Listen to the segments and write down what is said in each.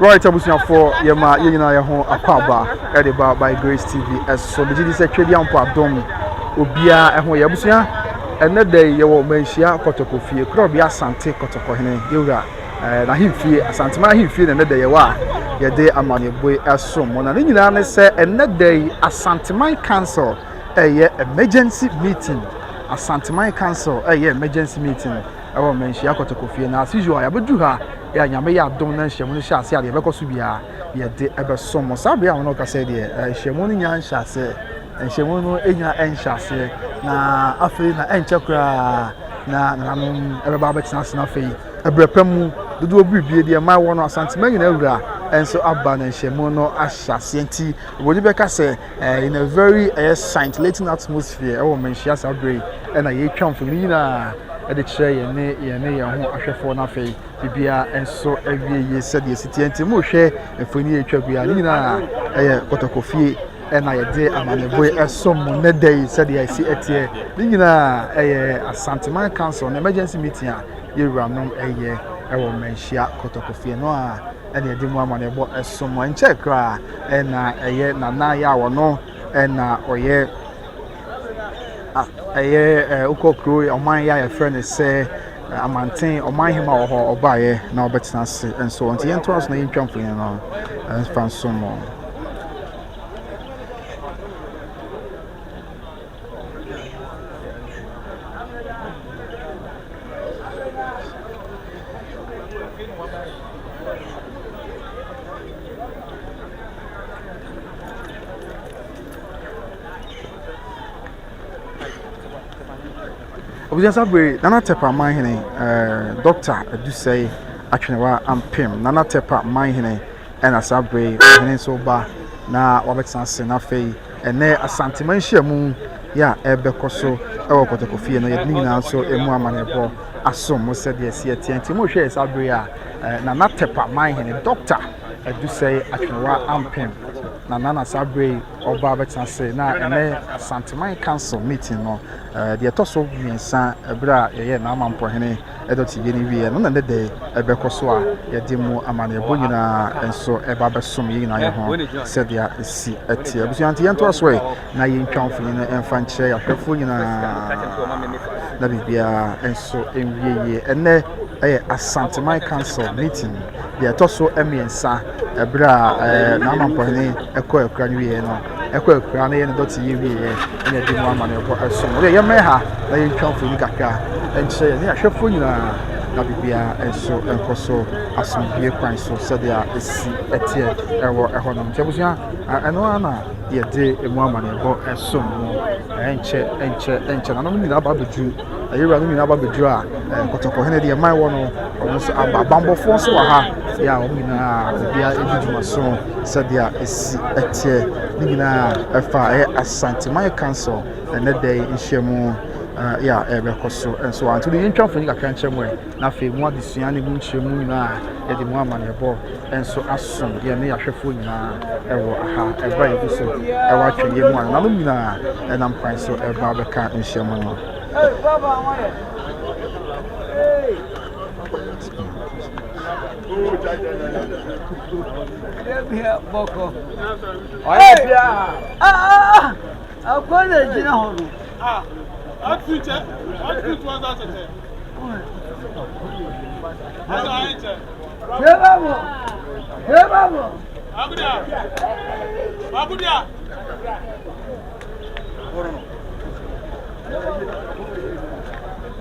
Right, abusuafo yema yina ye ho akwaba ediba by Grace TV so the GD secretary ampo adom obia ho ye abusua enne day ye wo Manhyia kotokofie kro bia Asante kotokohene yewura na himfie Asanteman himfie enne day ye wa ye de amaneboy esom na nyina ne se enne day Asanteman council ye emergency meeting Asanteman council ye emergency meeting ewo Manhyia kotokofie na as usual yabedu ha ya nyame ya dom na nhyiamu no hyase ade bekoso bia ye de ebesom sabe ya wono ka se de nhyiamu no nya nhyiase nhyiamu no enya enhyase na afei na enchekra na nanum ebeba betina sena afei ebrepam dodo obibie de ma wono Asanteman nyina awura enso aba na nhyiamu no ahyase enti woni beka se in a very scintillating atmosphere ewo Manhyia sabre na ye twamfo ni nyina ede kire ye ho ahwefo na afei bibia enso ewie ye said ye sitienti mo hwe efoni etwa bia ni nyina kotokofie na ye de amaneboy esom ne day said ye si etie ni nyina Asanteman council na emergency meeting a ye ranom ewo Manhyia kotokofie no a na ye de mu amanebo esom enche kra na nana ya wono na oye ukokro oman ya friend say amanten oman hima oho obaye na obetina se enso onti yento aso na yintwamfo yen no fansomo Obujansa bre nana tepa manhene doctor do say atwenewa ampem nana tepa manhene ena sabre hene so ba na wabetina se na fei ene Asanteman hyiamu ya ebekoso ewo kotokofie no yedini na so emu amanebo asom mo se de ese enti mo hwe sabre a nana tepa manhene doctor do say atwenewa ampem na nana sabre oba betina se na ene Asanteman council meeting no the etoso miensa ebra ye na amampo hene edoti ye ni wie no na de ebekoso a ye di mu amane bo nyina enso eba besom ye nyina ye ho said ya esi etie abusuanti yento aso na ye ntwamfo ne emfa nche ya hwefo nyina na bibia enso enwie ye ene Asanteman council meeting the etoso emiensa ebra na amampo hene ekra ni wie no ekra na ye doti ye wie ye na di mu amane bo esom ye meha na ye ntwamfo ni kakra enche ye ahwefo nyina na bibia enso enkoso asomdie kwan so sadia esi etie ewo ehonam tiabusia eno ana ye de emu amane bo esom enche na no nyina ba bedu ayira no nyina ba bedu a kotoko hene de mai wono ono so abambofo so wa ha ya o nyina bibia eduduma so sadia esi etie nyina efa Asanteman council ene dey nhyiamu ya ebekoso enso anto de yintwamfo ni kakra nkyemwe na fe mu adesua ne mu nkyemu nyina ye de mu amanebo enso asom ye ne yahwefo nyina ewo aha eba ye so ewa tweye mu ana no nyina enam kwan so eba beka nhyemu no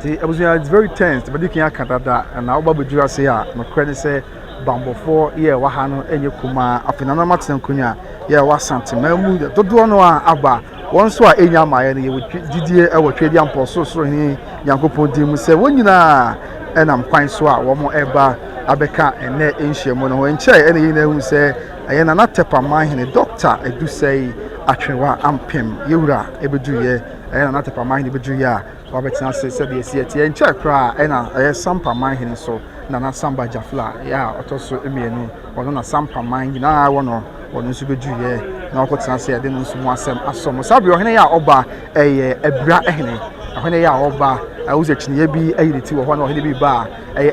It's very tense, but you can't cut that. And now, Babu Jura say, no credit say, Bambo 4, yeah, Wahano, and Yakuma, Afinana Martin Kunya, yeah, was Asanteman, the Dodono Abba. Once wa enya mayani we didie e wo twedi ampo so ni Yankopon dim se wonyina enam kwan so a wo mo eba abeka ene enhyiamu no enche ene yi na hu se aye na tepa manhene doctor edu sei atwewa ampem yewura ebeduye aye na tepa manhene beduye a wa betina se de esi etie enche kra ena aye sampa manhene so na samba jafla ya otoso emienu ono na sampa manhene na wono nso beduye na okotina se de nso mu asem asom sabi ohene ya oba ebra ehene ohene ya oba awuze chiniye bi ayiriti wo ho na ohene bi ba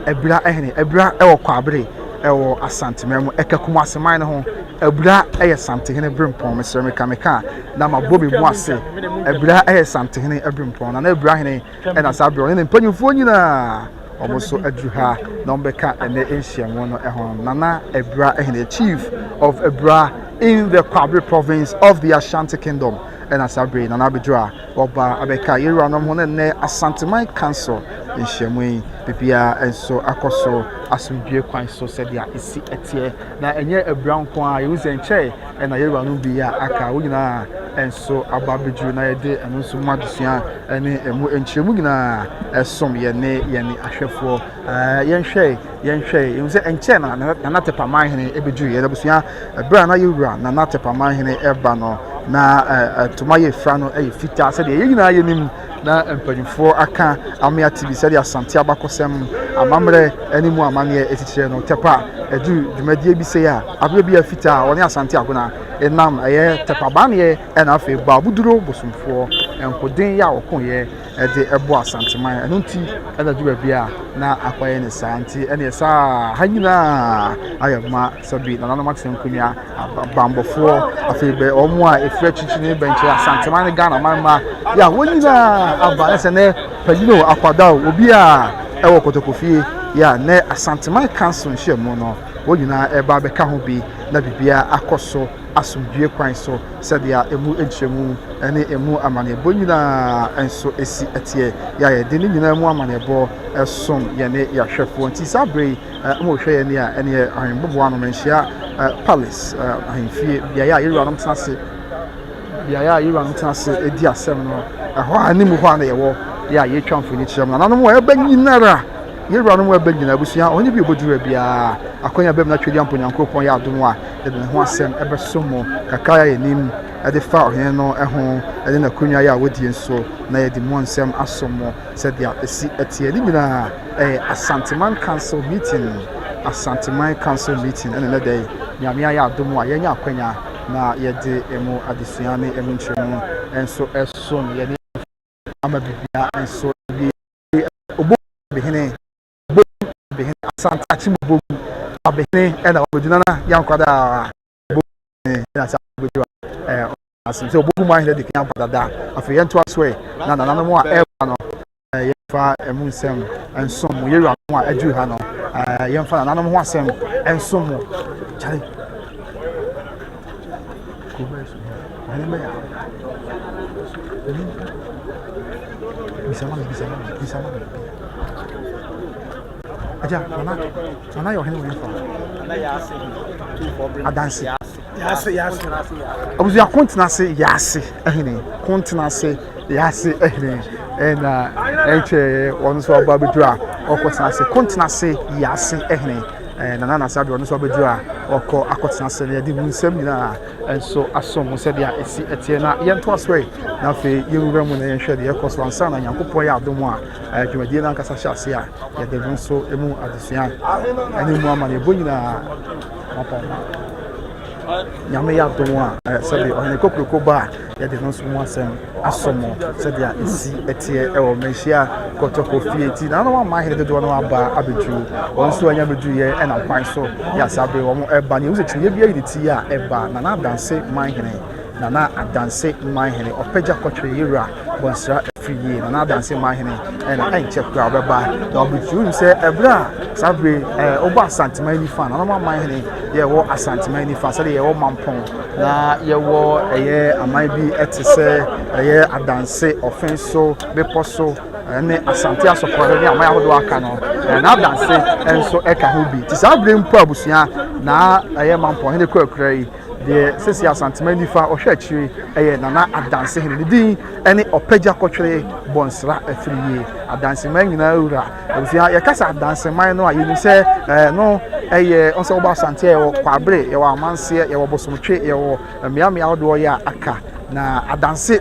ebra ehene ebra ewo kwabere ɛwɔ Asanteman mu ɛkakuma aseman no ho abura ɛyɛ Santehene Brimpon mesrɛ meka na mabɔ me mu ase abura ɛyɛ Santehene Brimpon na abura hene ɛna saa abura ne mpanyimfoɔ nyinaa ɔmo so aduru ha na ɔmbɛka ɛnɛ nhyiamu no ɛho nana abura hene chief of abura in the Kwabre province of the Ashanti Kingdom and Asabre na Nabidra Oba Abeka Yeranom ho ne Asanteman Council nhyiamu bibia enso akoso asumdue kwan so said ya isi etie na enye abura nko a yuze nche na Yeranom bi ya aka wonyina enso ababidru na yede eno so madusua ene emu nhyiamu nyina esom ye ne ahwefo yenhwe yuze enche na natepaman hene ebidru ye dabusua abura na Yewura na natepaman hene eba no na tomaye fra no fita said ye nyina ye nim na mpanyimfo aka amia TV said Asante abakosem amamre animu amane etitire no tepa edu dwumadie bi se ya abre bi afita woni Asante agona enam tepa bane na afi babuduro bosumfo enkodin ya okonye de ebo Asanteman enunti eda duba bia na akwaye ne santi ene sa hanyina ayama sabi na nanu maxim kunya bambofo afi be omo a efra chichine benche Asanteman Ghana manma ya wonyina aba ese pagino akwada obi a ewo kotokofie ya ne Asanteman Council nhyiamu no wonyina eba beka ho bi na bibia akoso asumdue kwan so sadia emu enchemu ene emu amanebo nyina enso esi etie ya ye de nyina emu amanebo esom ye ne ya hwefo nti sabre mo hwe ye ne a ene ahembobo ano menhia palace ahemfie bia ya Yewura no mtase bia ya Yewura no mtase edi asem no ho animu ho ana ye wo ya ye twamfo ni kyerem na nanom wo eba nyinara Yewura no mo eba nyina busua onye bi obodura bia akonya bem na twedi amponyankopon ya adom a de ho asem ebesomo kakaya yenim ade fa ohene no eho ade na kunya ya wodi enso na ye di mo nsem asomo sadia esi etie ni nyina Asanteman Council meeting ene na dey nyamia ya adom a yenya akonya na ye de emu adesua ne emu nchemu enso esom ye ni amabibia enso bi obo behene Asante Achimbogu abehene ena oboduna na yankwada bogu na sabogu asante obogu ma hede kan padada afi yento aswe na nanamo a eba no yefa emunsem ensom Yewura no a adu ha no yemfa nanamo ho asem ensom chale kubeso anime ya bisama aja nana yo hene wo fa na yase adanse yase abuzu ya kontinase yase ehene kontinase yase ehene ena enche wonu so ababedura okotinase kontinase yase ehene nana na sabe wonu so abedura oko akotinase ne de munsem nyina enso asom se dia esi etie na yento aswe na fe Yewura mu na yenhwe de yekoso ansa na Nyankopon ya adom a dwumadie na nkasa hyase a ye de nso emu adesua ani mu amane bonyina mapa nyame ya adom a sabe ohene kokroko ba ye de nso mu asem asomo se dia esi etie ewo Manhyia kotokofie ti na no ma hede do no aba abeju onso anya beju ye na kwan so ya sabe wo mo eba ne uze chiye bia yiti ya eba na danse manhene na adanse manhene opagya kotwe Yewura bonsra afiye na adanse manhene na enche kura obeba na obeju se ebra sabe oba Asanteman ni fan na manhene ye wo Asanteman ni fan se ye wo mampon na ye wo eye aman bi etese eye adanse offenso beposo ne Asante asopore ni aman ahodo aka no na adanse enso eka ho bi ti sabe mpo abusua na eye mampon hene kwakura yi de sesi Asanteman ni fa ohwe akiri eye nana adanse hene din ene opagya kotwere bonsra afiriye adanseman nyina wura abusua ye kasa adanseman no ayeni se no eye onse oba Asante ye wo Kwabre ye wo amanse ye wo bosomtwe ye wo miamia ahodo ya aka na adanse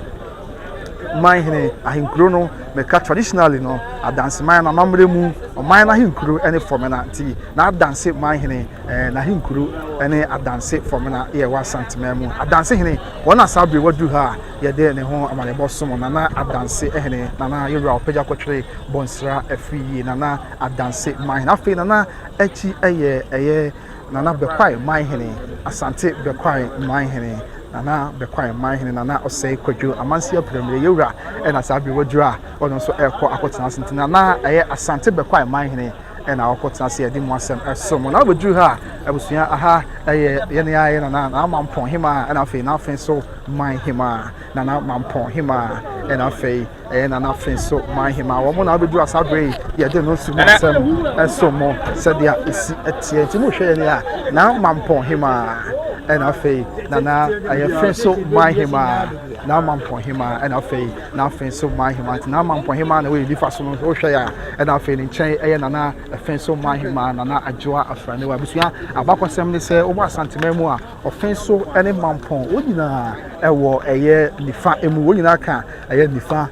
man hene ahenkuro no meka traditionally no adanse man na mamre mu man na ahenkuro ene formena nti na adanse man hene na ahenkuro ene adanse formena ye wa Asanteman mu adanse hene wona sabre wadu ha ye de ne ho amanebo somo na adanse hene na yewra opagya kotwere bonsra afi na adanse man hene afi na echi eye na bekwai man hene Asante bekwai man hene nana bekwai man hene nana osei kwadwo Manhyia premier yewra na sabre wadu a ono so ekọ akotena sentina na eye Asante bekwai man hene na akotena se yedi mu asem esom na wadu ha abusua aha eye yene aye na mampon hima na afi na afi so man hima na mampon hima na afi na afi so man hima wo mo na wadu asabre yedi no su mu asem esom se dia esi etie nti mo hwe yene a na mampon hima and I feel na I friend so my hima na mampon hima and I feel na friend so my hima na mampon hima na we lifa so no hwe ya and I feel in chain na friend so my hima na adwoa afrane wa busua abakwasem ne se obo Asanteman mu a offense so ene mampon wonyina ewo eye nifa emu wonyina ka eye nifa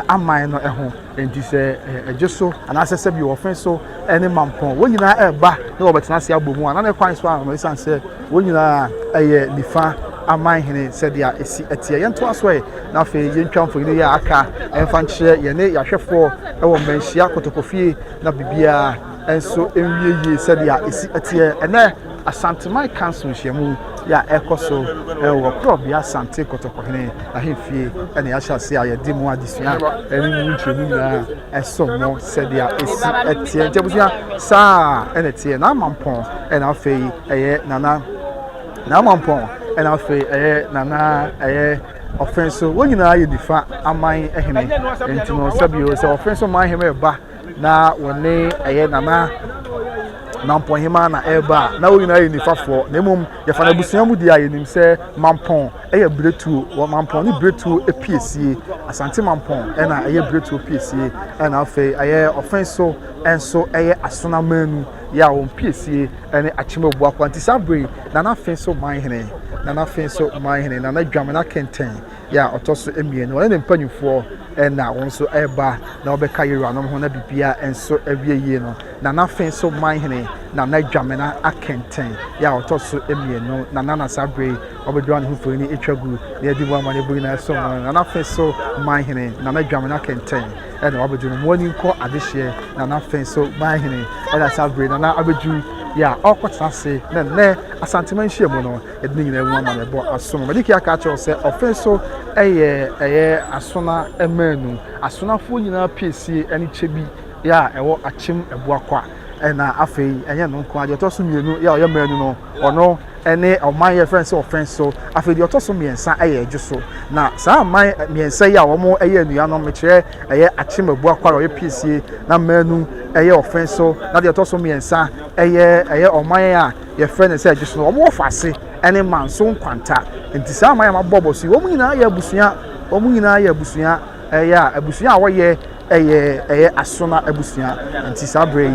aman no eho enti se ejeso anase bi offense so ene mampon wonyina eba na obetena se abomu ana ne kwan so a me sanse wonyina eye nifa aman hene sedia esi etie yento aso na fe yentwamfo ni ya aka emfa nkyere ye ne yahwefo ewo Manhyia kotokofie na bibia enso enwieye sedia esi etie ene Asanteman council hyiamu ya ekoso ewo krobia Asante kotokohene ahemfie ene ya hyase a ye dimu adesua eni ntwemu na esomo sedia esi etie ntebusia sa ene tie na mampon ena afei eye na mampon ena afei nana offense wonyina ye difa aman ehene entino sabio se offense man heme ba na woni nana mampon hema na eba na wonyina ye nifafo na mum ye fa na busua mu dia ye nim se mampon bretu mampon ni bretu epiesie Asante mampon ena bretu epiesie ena afei offense enso Asanteman ya won piesie ene achimebua kwanti sabre na afei so man hene na dwamena kenten ya otoso emienu ene mpanyufo na wonso eba na obeka yewra no ho na bibia enso awieye no na afei so man hene na dwamena akenten ya otoso emienu na sabre obedwa ne hufo ni etwagu na edi mu amane bu na so na afei so man hene na dwamena kenten ene obedu no woni nko adehye na afei so man hene ena sabre na abedu ya okotase ne Asanteman hyiamu no edini nyina ewu amane bo asomo mediki aka cha se offenso asona emanu asonafo nyina piesie ene chebi ya ewo achim ebuakwa ena afei enye no nko ade otoso mienu ya oyemanu no ono ene oman ye friends offenso afei de otoso miensa ejuso na saa man miensa ya wo enua no mekire achim ebuakwa ro ye piesie na manu offenso na de otoso miensa oman ya ye friend say ejuso no wo fase ene manso nkwanta enti saa man ya mabobosi wo nyina ya abusua abusua a wo ye asona abusua nti sabre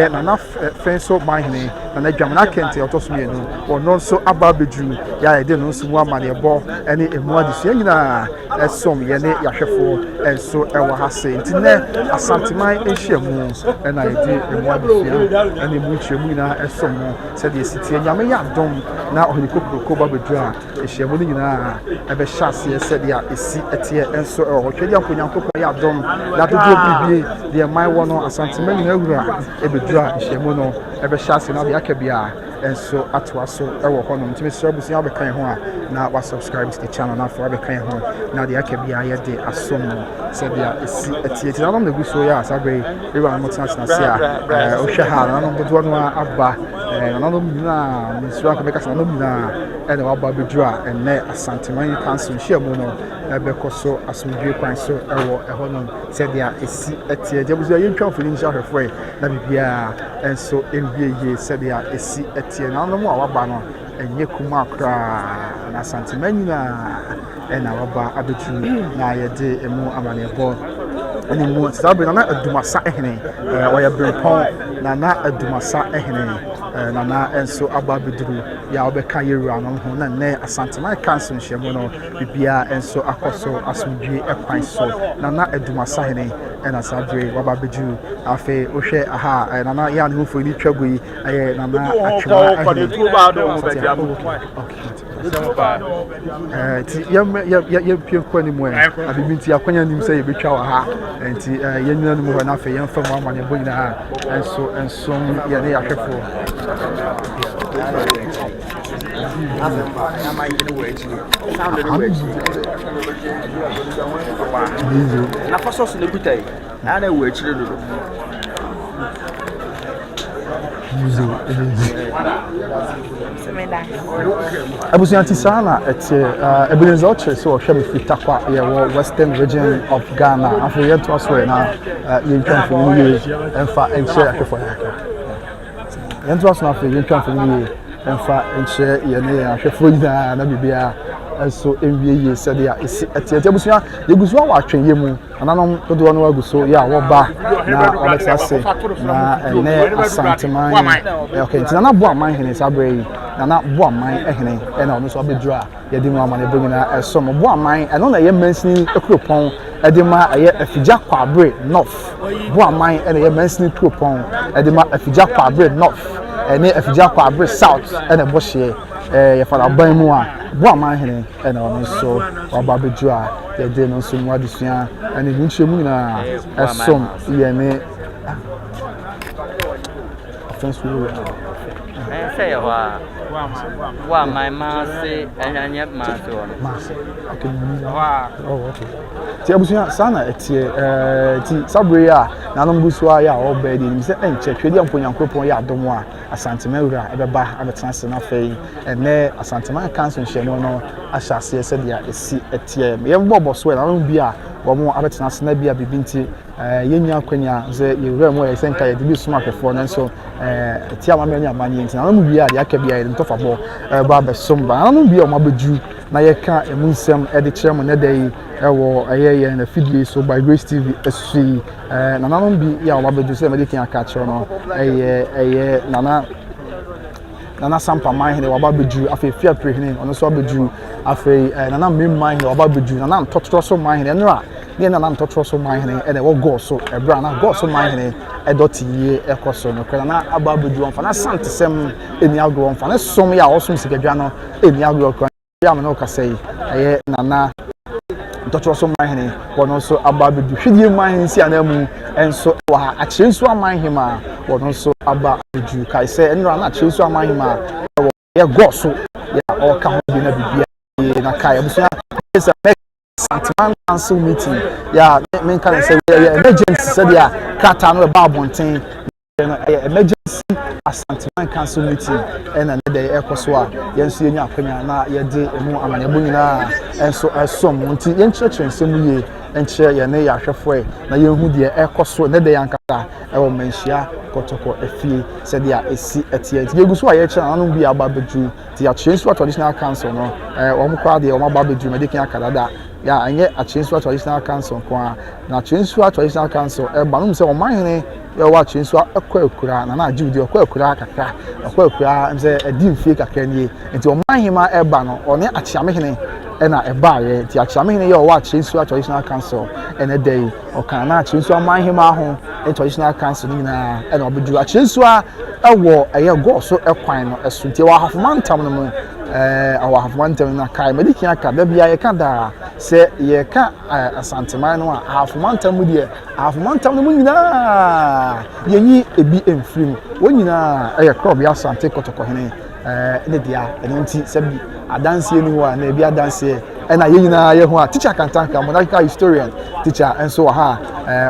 na fenso mahine na dwamna kente otoso mienu ono so ababedu ya ede no so mu amane bo ene emu adesua nyina esom ye ne yahwefo enso ewo hase nti ne Asanteman ehyiamu na ede emu adesua ene mu hyiamu nyina esom se de sitie nyame ya dom na ohnikokoko babedu a ehyiamu nyina ebe hyase se de esi etie enso ewo twedi ankonyankopon ya dom na to bibie de mai wono Asanteman nyina wura ebedu a ehyiamu no ebe hyase na de akabia enso atwaso ewo hono ntime srabusia obekan ho a na wa subscribe to the channel na for obekan ho na de akabia ye de asomo se dia esi etie na no neguso ya sabre ewa no tsana se a o hwa na no dodo no aba na no nyina nsura ko bekasa no nyina ene wa ba bedu a enne Asanteman council hyiamu no ebekoso asomdwe kwan so ewo hono se dia esi etie jebuzo yentwa ofini nsha hwefo na bibia enso enwieye se dia esi etie na no mu a waba no enye kuma akra na Asanteman nyina ena waba abetu na yede emu amanebo ene mu sabe na adumasa ehene oya brempon na adumasa ehene nana enso aba beduru ya obeka yewura no ho na ne Asanteman council nhyiamu no bibia enso akoso asomdwe ekwan so nana edumasa hene ena sadwe waba beju afe ohwe aha nana ya ne hofo ni twago yi nana atwa ahene ti ya pie kwani mu abibinti akwanya nim se ye betwa wa ha enti ye nyina no mu na afe ye mfa mu amane bo nyina ha enso ye ne ahwefo na faso so nebutai na na we chire dodo Abusianti sana Ebenezer Oche so hwe me fitakwa ye western region of Ghana afi ye to so na ye ntwa for ni emfa enche akefo ye ntwa so na afi ye ntwa for ni emfa enche ye ne ahwefo nyina na bibia so enwie ye said ya eti abusia ye gusu wa atwen ye mu ananom dodo no aguso ya wo ba na obetsa se na ne Asanteman okay ntina na bo aman hene sabre na bo aman ehene na ono so abedru a ye di mu amane bonyina so mo bo aman eno na ye mansini ekropon edima ye afigya kwabre north bo aman na ye mansini ekropon edima afigya kwabre north ene afigya kwabre south na bo hye ye fara ban mu a bo aman hene na ono so waba bedru a ye de no so mu adesua ene hunchemu nyina esom ye ne offense we say wa my masse anya masse okay oh okay ti abusuya sana etie ti sabre a nanom busua ya obedi ni se enche twedi amponyankropon ya adomo a Asanteman wura ebeba abetranse na fei ene Asanteman council nhyiamu no ahyase se dia esi etie ye bobo so na no bia wo mo abetranse na bia bibinti yenya kwanya ze yewura mo ye senka ye dibi suma kefo nanso ti amama nya amanye nti na no bia de aka bia ye ntofa bo ba besomba na no bia o mabeju na ye ka emunsem e de kyerem ne dai ewo ayeye na fidie so by Grace TV esu na nanom bi ya o mabeju se me de kan aka kyerem no eye nana sampa man hene waba beju afi fia prehene ono so beju afi nana mem man hene waba beju nana ntotoro so man hene no a ne nana ntotoro so man hene e de wo go so ebra na go so man hene e doti ye ekoso no kra na aba beju onfa na santesem eni agro onfa na som ya osum sikadwa no eni agro kra ya me no ka sei eye nana ntotoro so man hene wono so aba beju hwidie man hene si anamu enso wa akyensu aman hema wono so aba beju kai se enra na akyensu aman hema ye go so ya o ka ho bi na bibia na kai abusia is a Asanteman council meeting ya men kan say emergency said ya kata no ba bonten emergency Asanteman council meeting na dey ekoso a yenso yenya akwanya na ye de emu amanyebo nyina enso esom nti yenkyerkyere nsem ye enkyere ye ne ya hwefo na yenhu de ekoso ne de yankata ewo Manhyia kotoko efie said ya esi etie nti yeguso a ye kyerɛ nanom bi aba beju ti ya kyerɛ traditional council no wo mkwa de wo aba beju medikan akadada ya anye Akyensua traditional council kwa na Akyensua traditional council banum se o manhene ya wa Akyensua ekwa na ajudi ekwa kakra ekwa mse edimfie kakra nie nti o manhema no one Akyamehene na ye nti Akyamehene ya wa Akyensua traditional council ene dey o kan na Akyensua manhema ho traditional council ni na na obedu Akyensua ewo eye go so ekwan no esu nti wa hafomantam no mu awa hafomantam na kai medikin aka da bia ye ka da se ye ka Asanteman no a hafomantam mu de hafomantam no mu nyina yenyi ebi emfrim wonyina eye crop ya Asante kotoko hene ne dia eno nti se bi adanse ni ho a na ebi adanse na ye nyina ye ho a teacher kantanka monarchical historian teacher enso ha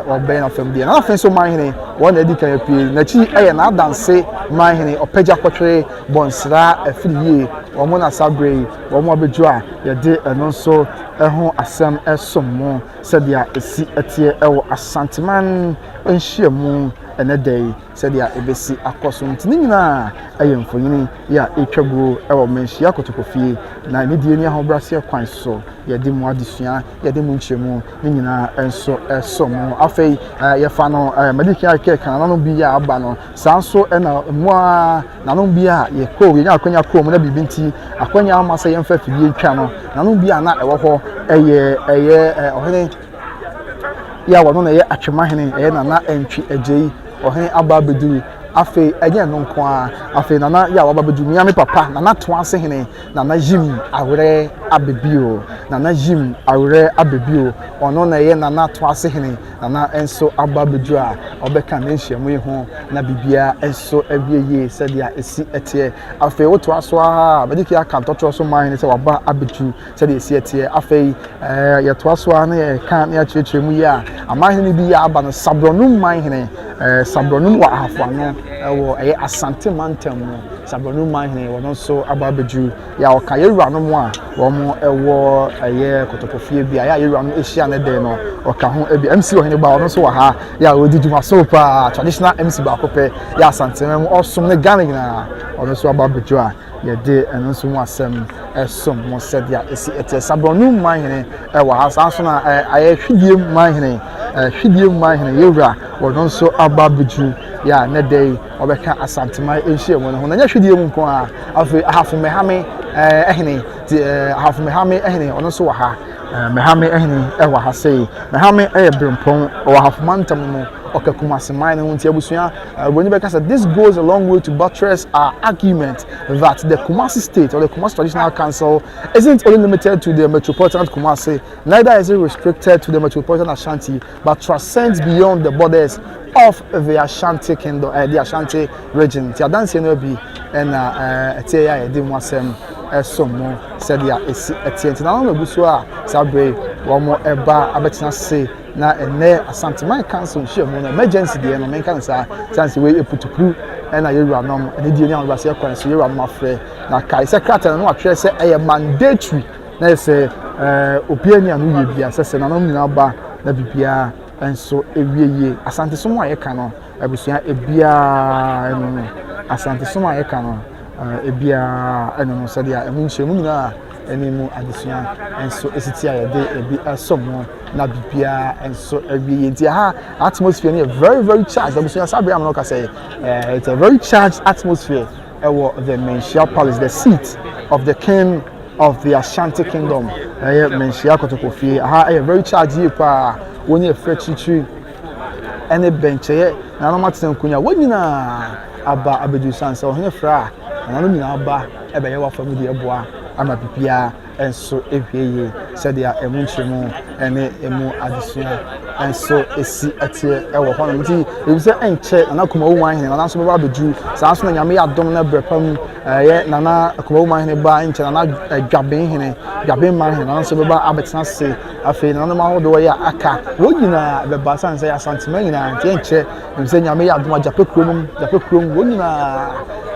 oben of them dia na afen so man hene won edi kan pie na chi eye na adanse man hene opagya kotwe bonsra afiriye omo na sabre omo abeju a ye de eno so ho asem esom mo se dia esi etie ewo Asanteman nhyiamu ene day said ya ebesi akoso ntini nyina aye mfonyini ya etwago ewo Manhyia kotokofie na ne die ni ahobrase kwan so ye de mu adesua ye de mu nchemu ni nyina enso esomo afei ye fa no medical care kan no bi ya aba no sanso na mu na no bi a ye ko ye nya akwanya ko mu na bibi nti akwanya amasa ye mfa fidie twa no na no bi a na ewo ho eye ohene ya wono na ye atwemahene eye na entwi agei ohene aba beduru afei enye no nko a afei nana ya waba beduru mi papa nana to ase hene nana jim awre abebio nana jim awre abebio ono na ye nana to ase hene nana enso aba beduru a obeka na nhyiamu ho na bibia enso abieye sadia esi etie afei woto aso a bediki aka ntotro so man se waba abedu sadia esi etie afei ye to aso a na ye kan na chirechiremu ya amahene bi ya aba no sabronum man hene sabronum wa afano ewo Asanteman temu sabronum man hene wono so aba abedu ya oka yewura no mo a wo mo ewo kotokofie bi ya yewura no ehia na de no oka ho ebi MC ohene ba wono so wa ha ya odi duma so pa traditional MC ba kope ya Asanteman mo osom ne Ghana na wono so aba abedu a ye de eno so mo asem esom mo said ya esi ete sabronum man hene ewo ha sanso na aye hwidie man hene hwidie man hene yewura wono so aba abedu ya ne day obeka Asanteman enhie mo no na nya hwidie mu nko a afi ahafo mehame ehene ahafo mehame ehene ono so wa ha mehame ehene ewa ha sei mehame brempon wa ahafo mantam no okakumaseman no ntia busua when you beka say this goes a long way to buttress our argument that the Kumasi state or the Kumasi Traditional Council isn't only limited to the metropolitan Kumasi, neither is it restricted to the metropolitan Ashanti, but transcends beyond the borders of the Ashanti Kingdom, the Ashanti region. Tia dance no bi na etia ya di mu asem esomo said ya esi etia na no busu a sabre wo mo eba abetina se na ene Asanteman council nhia mu na emergency de no menka nsa chance we eputupu na yewura nom ne die ni anbase kwan so yewura nom afre na kai secretary no atwe se eye mandatory na se opiani anu ye bia se na nom nyina ba na bibia enso ewieye Asante somo ayeka no abusua ebia eno Asante somo ayeka no ebia eno no sadia emu nhemu nyina enimu adesua enso esiti ayede ebi asomo na bibia enso ewieye ntia ha atmosphere ni very very charged abusua sabe am no ka say it's a very charged atmosphere ewo the Manhyia Palace, the seat of the king of the Ashanti Kingdom. Manhyia kotokofie ha very charged here pa woni efrechichi ene bencheye na no maten kunya wonyina aba abedu sansa ohene fra na no nyina aba ebe ye wa family eboa ama bibia enso ehweye sadia emu nchemu ene emu adesua enso esi atie ewo hono nti ebise enche na kuma wo man hene na so baba bedu sanso na nyame ya dom na brepam ye na kuma wo man hene ba enche na dwaben hene dwaben man hene na so baba abetina se afi na no ma hodo ya aka wonyina beba sansa ya Asanteman nyina nti enche ebise nyame ya dom ajape krom wonyina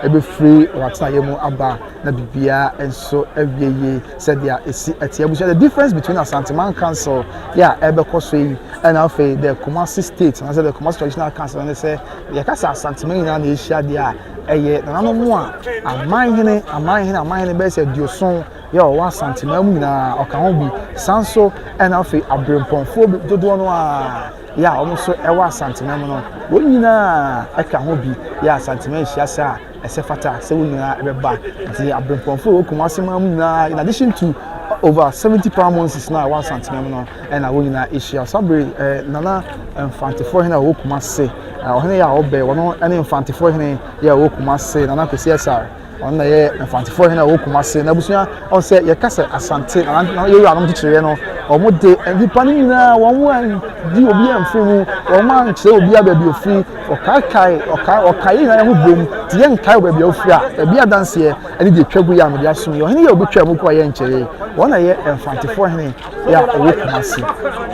ebe free watina yemu aba na bibia enso ewieye sadia esi atie abusia. The difference between Asanteman council ebe koso yi and after the Kumasi state and the Kumasi Traditional Council and they say yakasa Asanteman na ehia dia eye na no mu a amanhene be say dioson ya o Asanteman mu na oka ho bi sanso and after abremponfo dodo no a ya almost ewa Asanteman no wonyina eka ho bi ya Asanteman ehia sa esefata se wonyina ebeba nti abremponfo Kumasi mam na in addition to over 70 pounds now one Asanteman no and I wonyina ehia sabre nana mfantifo hena wo Kumasi ohene ya obe wono ene mfantifo hene ya wo Kumasi nana kwesi SR on ye mfantifo hena wo Kumasi na busua on se ye kasa Asante na ye wura no tikire no omo de ndipa ni nyina won di obi amfiri mu won man kire obi ababi ofiri okai na ho bom ti ye nkai obabi ofiri a ebi adanse ye ene de twagu ya me asum ye ohene ya obi twa mu ko ye nkire won na ye mfantifo hene ya wo Kumasi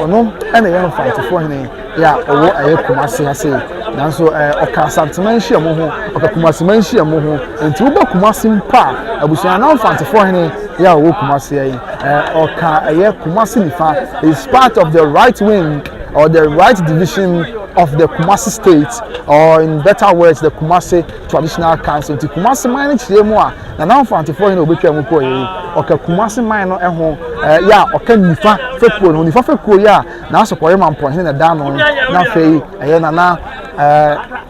ono ene ye mfantifo hene ya owo aye Kumasi hase nanso oka Asanteman hia mo ho oka Kumasiman hia mo ho enti wo ba Kumasi mpa abusua na mfantifo hene ya owo Kumasi ayi oka aye Kumasi nifa is part of the right wing or the right division of the Kumasi State, or in better words, the Kumasi Traditional Council. The Kumasi mine chiremua, na now for anti-for in Obicha Muko, okay, Kumasi mine no eho, ya, okay, Nifa, Feko, no Nifa Feko, ya, now so for him and point in the down on Nafe,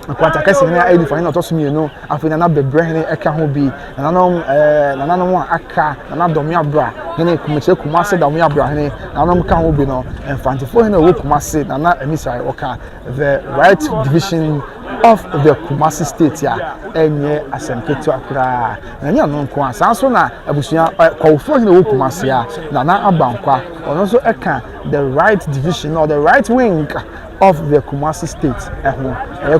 na kwanta kesi na edi fa na to so mienu afina na bebre ne eka ho bi na nanom aka na domi abra ne kumeche kumase domi abra ne nanom ka ho bi no emfantifo ne wo kumase na emisai oka the right division of the Kumasi State ya enye asemketu akra na nya no nko asanso na abusua kwofo ne wo Kumasi ya na abankwa ono so eka the right division or the right wing of the Kumasi State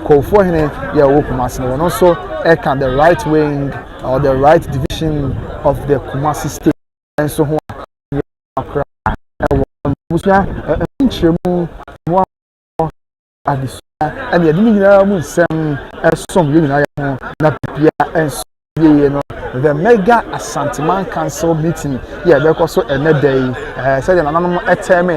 kwofo ne ya wo Kumasi no ono so eka the right wing or the right division of the Kumasi State enso ho akra abusua nchemu mo adis and the Dimina Sam some na Pia and the mega Asanteman Council meeting. Yeah, because so a day said an animal at term,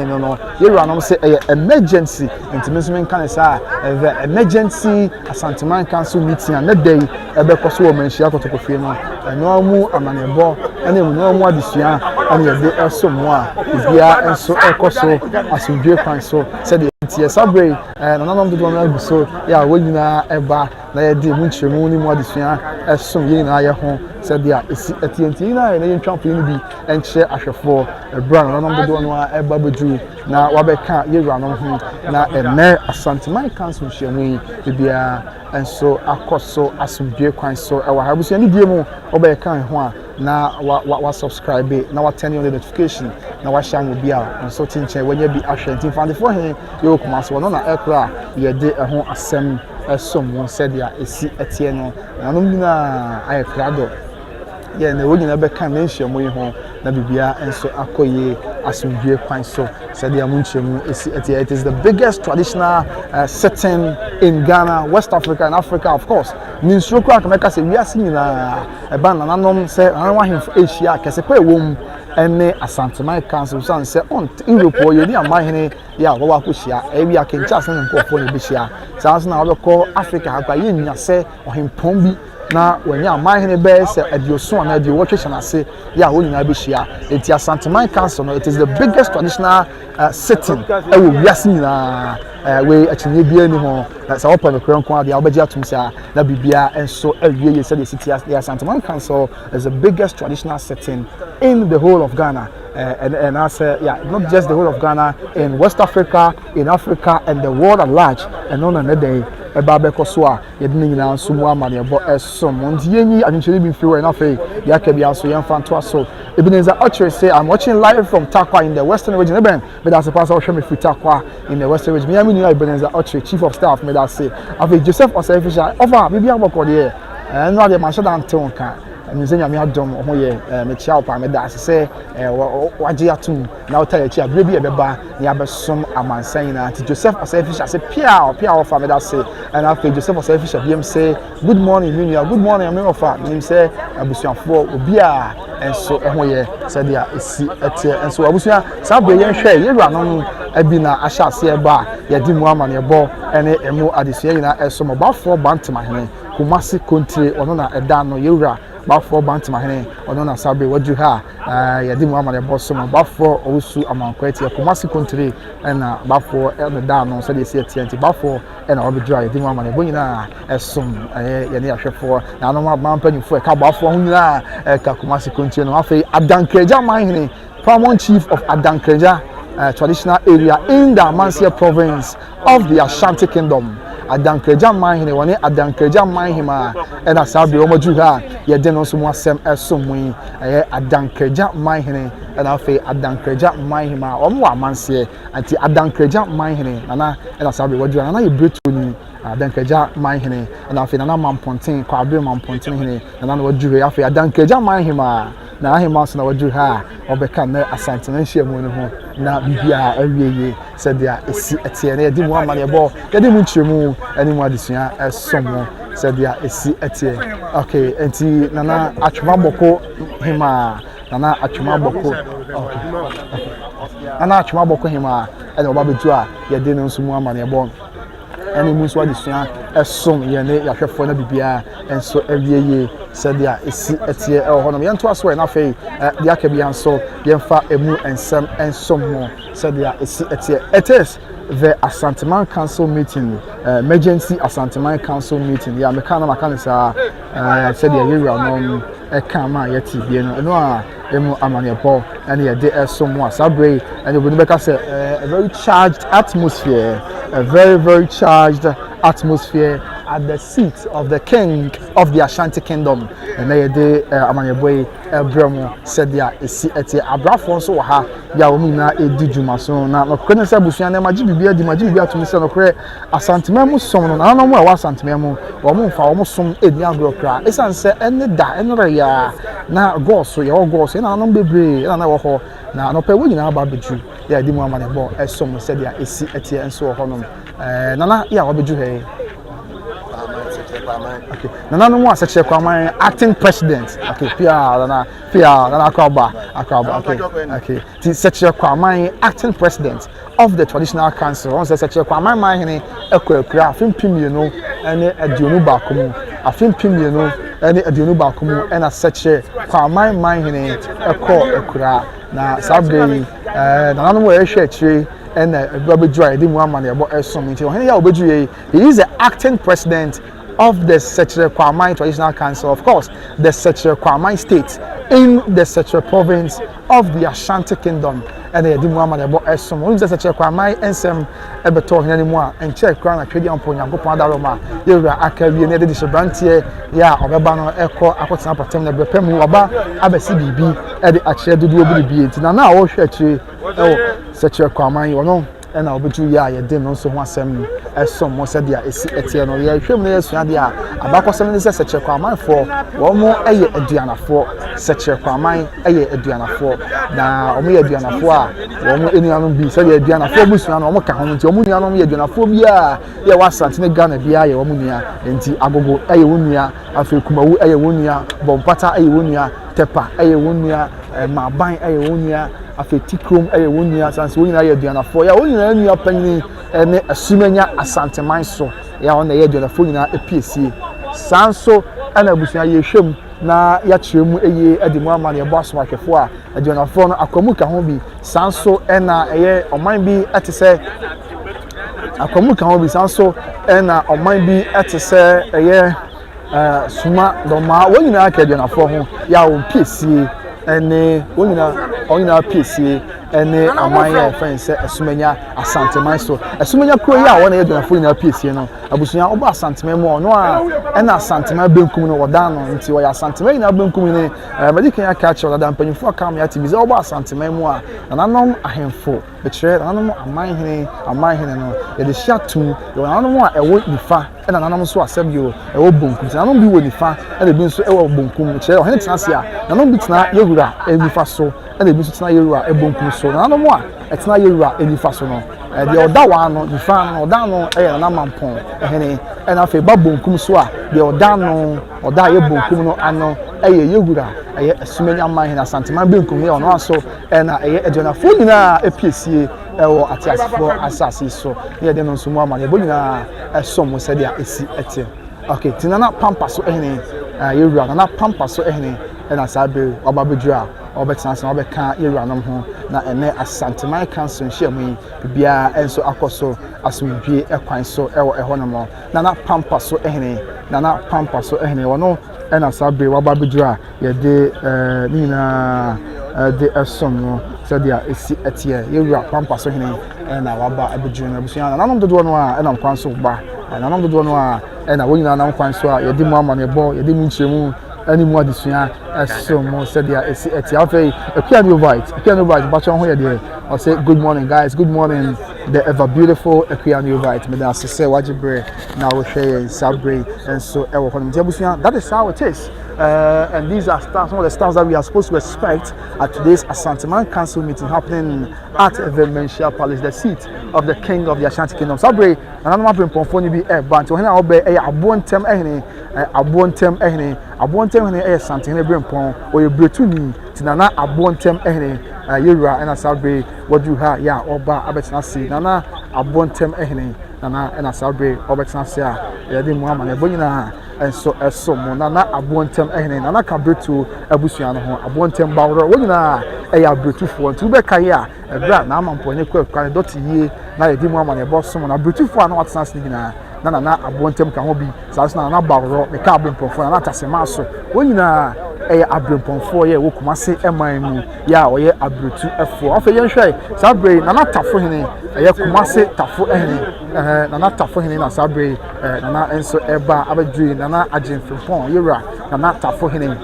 you run say emergency intimate can say the emergency Asanteman Council meeting and that day because so Manhyia to Kofino and no more amanebo and no more this year and the some more is there and so ecoso as we do so said the Sabre and none of the one so yeah when eba na di munchemu ni mo adesua esom yi na ye ho said there is atienti na e champion bi enche ahwefo brand none of the one eba bedru na wabeka yewura no ho na ene Asanteman Council hwemu bibia enso akoso asomdwe kwan so e wa habusua ni die mu obeka ho a na wa subscribe na wa turn on the notification na wa share mo bia enso tinche wanya bi ahwenti fan for he yo Kumasi wono na ekra ye de ho asem esom won said ya esi etie no na no nyina ayekra do ye na wonyina be kan na nhyiamu yi ho na bibia enso akoye asomdwe kwan so said ya munchemu esi etie. It is the biggest traditional setting in Ghana, West Africa and Africa, of course. Means you can make us say we are seeing a ban and anom say I want him for Asia kese pe wom ene Asanteman Council san say on Europe you ni amahene ya wo wa kuhia e wi akencha san nkofo ne bi hia san na wo ko Africa agba ye nya se ohempon bi na wanya amahene be se adioso na adi wo twehye na se ya wo nyina bi hia enti Asanteman Council no, it is the biggest traditional sitting e wo wiase nyina we actually be any ho sa open the crown kwa dia obeji atum sia na bibia enso awie ye said the city as the Asanteman Council is the biggest traditional setting in the whole of Ghana and I say yeah, not just the whole of Ghana, in West Africa, in Africa and the world at large. And on another day eba koswa yedini na nsumwa maniabo esom nti yenyi adwenchiri bi free na fe yake bia so yemfa nto aso Ebeneza Ochre say I'm watching live from Takwa in the Western region eben but as a pastor show me free Takwa in the Western region me am new Ebeneza Ochre chief of staff me that say afi Joseph Osefisha over bibia boko de no ade man shada nte kan Nzenya mi adom ho ye me chia opa me da se waje atum na ota ye chia brebi e beba na abesom amansan na ti Joseph Osefisha say pia ofa me da se and after Joseph Osefisha biem say good morning Minia, good morning me ofa me say abusuafo obi a enso ho ye say dia esi etie enso abusua sa bo ye hwe ye wura no abi na ahya se eba ye di mu amane ebo ene emu adesua yina eso mobafo bantemahene Kumasi country ono na eda no ye wura bafo bantemahene ono na sabe wadu ha ye di mu amane ebo so bafo osu amankwati ye Kumasi country ena bafo ene da no say dey see etie nti bafo ena obedra ye di mu amane ebo nyina esom ye ne ahwefo na no ma panyufo e ka bafo ho nyina ka Kumasi country no afi Adankreja manhene paramount chief of Adankreja traditional area in the Manhyia province of the Ashanti Kingdom. Adankreja manhene woni Adankreja manhima e na sabe omoju ha ye de no so mo asem esomwi Adankreja manhene e na fe Adankreja manhima omo amanse anti Adankreja manhene na e na sabe waju na ye bretu ni Adankreja manhene e na fe na mamponten kwa abre mamponten hene na waju ya fe Adankreja manhima na ahima so na waju ha obeka na Asanteman hyiamu no ho na bibia awieye said dia esi etie na yedi mu amane ebo yedi mu nchiremu ani mu adesua esomo said dia esi etie okay enti nana atwuma boko hima nana atwuma boko okay nana atwuma boko hima ene oba beju a yedi no nso mu amane ebo ɛne mu nso adesua ɛsom yɛ ne yɛhwɛfoɔ na bibia nso awieye sɛdeɛ esi ɛteɛ ɛwɔ hɔ no yɛnto aso na afei deɛ aka bia nso yɛmfa emu nsɛm nsom ho sɛdeɛ esi ɛteɛ. It is the Asanteman Council meeting, emergency Asanteman Council meeting. Yeah, mechanic said the area no kama yeti bi no emu amanyebo and ye dey somewhere sabre and you would say a very charged atmosphere, a very charged atmosphere at the seat of the king of the Ashanti Kingdom. And they dey amanyebo Bremo said ya esi eti abrafo so ha ya omu na edi dwuma so na no kwene se busua na magi bibia di magi bibia to me se no kre Asanteman mu som no na no mu a Asanteman mu wo mu fa wo mu som edi agro kra esan se ene da ene ya na go so ye go so na no bebre na wo ho na no pe wo nyina ba beju ya di mu amanebo esom said ya esi eti enso wo ho no nana ya wo beju he. Okay. Nana no was a Kwaman acting president. Okay, Pia Akraba. Okay. Such a Kwaman acting president of the traditional council. Once such a Kwaman Mahine Ekwa Film Pimino and a Dionu Bakumu. A film Pimino and a Dionu Bakumu and a such a Kwaman Mahine Ekwa na Saturday Nana mo tree and Bobby Dry didn't want money about something. He is the acting president of the Secretary Kwamai Traditional Council, of course, the Secretary Kwamai State in the Secretary Province of the Ashanti Kingdom. And they didn't want about some of the Secretary Kwamai and some Ebetor anymore and check crown a trading on Ponyango Pandaroma. You are actually near the Dishabrantia, yeah, or Babano Echo, Apotan Patem, the Bepemu Aba, ABCBB, and the actually do be now, all Secretary Kwamai, you know. And I'll be too ya didn't also want some more said ya is etiano ya criminals ya about 7 such a Kwaman for one more a Diana for such a Kwaman a Diana for now only a Diana for one more any be said a Diana for Muslim or Moka to Muniano Diana phobia ya was Santina Ghana Bia Omunia and Agogo a Wunia Afi Kumawu a Wunia Bompata a Wunia Tepa a Wunia Maban a Wunia afi tikrom eye wonia sanse wonia ye aduanafo ya wonia anu apani ene asumanya Asanteman so ya wona ye aduanafo nyina epiesie sanso ana busua ye hwem na ya kyeremu eye adimu ama ne bo asomahwefo a aduanafo no akwamu ka ho bi sanso ena eye oman bi atese akwamu ka ho bi sanso ena oman bi atese eye suma doma wonyina aka aduanafo ho ya wo piesie ene wonyina piesie ene amanya friends asumanya Asanteman so asumanya kro ya wona yedunafo nyina piesie no abusunya oba Asanteman mu no a ena Asanteman benkum no woda no nti wo ya Asanteman nyina benkum ni medikan ya catch wo da mpanyimfo kam ya ti bize oba Asanteman mu a nanom ahemfo bekire nanom amanhene no ye de hiatum yo nanom a ewo nifa ena nanom so asebio ewo bonkum nanom bi wo nifa ena bi nso ewo bonkum bekire ohene tenase a nanom bi tena yewura enifa so ena bi nso tena yewura ebonkum so nanom a etena yewura enifa so no de oda wa no nifa no oda no eye na mampon ehene ena fe ba bonkum so a de oda no oda ye bonkum no ano eye yewura eye asumenya manhene Asanteman benkum ye ono aso ena eye aduanafo nyina epiesie ewo atiasfo asase so ye de no nso mu amane bo nyina esom se dia esi etie. Okay, tinana pampa so ehene yewura na pampa so ehene ena sabe obabedua obetsanse obeka yewura nom ho na ene Asanteman Council nhyiamu bibia enso akoso asomdwie ekwan so ewo ehonom na pampa so ehene wono ena sabe wababedua ye de nina de esom no sadia esi etie yewura pampa so ehene ena waba abedu na busuya na nom dodo no a ena nkwan so ba na nom dodo no a ena wonyina na nkwan so a ye de mu amane bo ye de mu nchiremu any more this year so more said there is a piano right but on here there I say good morning guys, good morning, the ever beautiful piano right me that say wajibre now we share sabre and so that is how it is. And these are stars, some of the stars that we are supposed to expect at today's Asanteman Council meeting happening at the Manhyia Palace, the seat of the king of the Ashanti Kingdom. Sabre, and I'm not being performed to be a bunch. When I obey a abontem ehne something in brain pon or you bretuni tinana abontem ehne yura and Sabre what you have ya oba abetna see nana abontem ehne nana na sabre obetena se a ye de mu amane bonyina enso esom nana abontem ehene nana ka bretu abusua no ho abontem bawro wonyina eya bretufo ntu be kai a ebra na amamponye kwa dot yie na ye de mu amane bosom na bretufo na watena se gina nana abontem ka ho bi sa na bawro me ka abompofo na tasema so wonyina abrempomfo ye wo kumase eman mu ya oye abretu efo afa ye hwai sabre nana tafo hene ye kumase tafo hene nana tafo hene na sabre nana enso eba abadui nana agimfempon yera nana tafo hene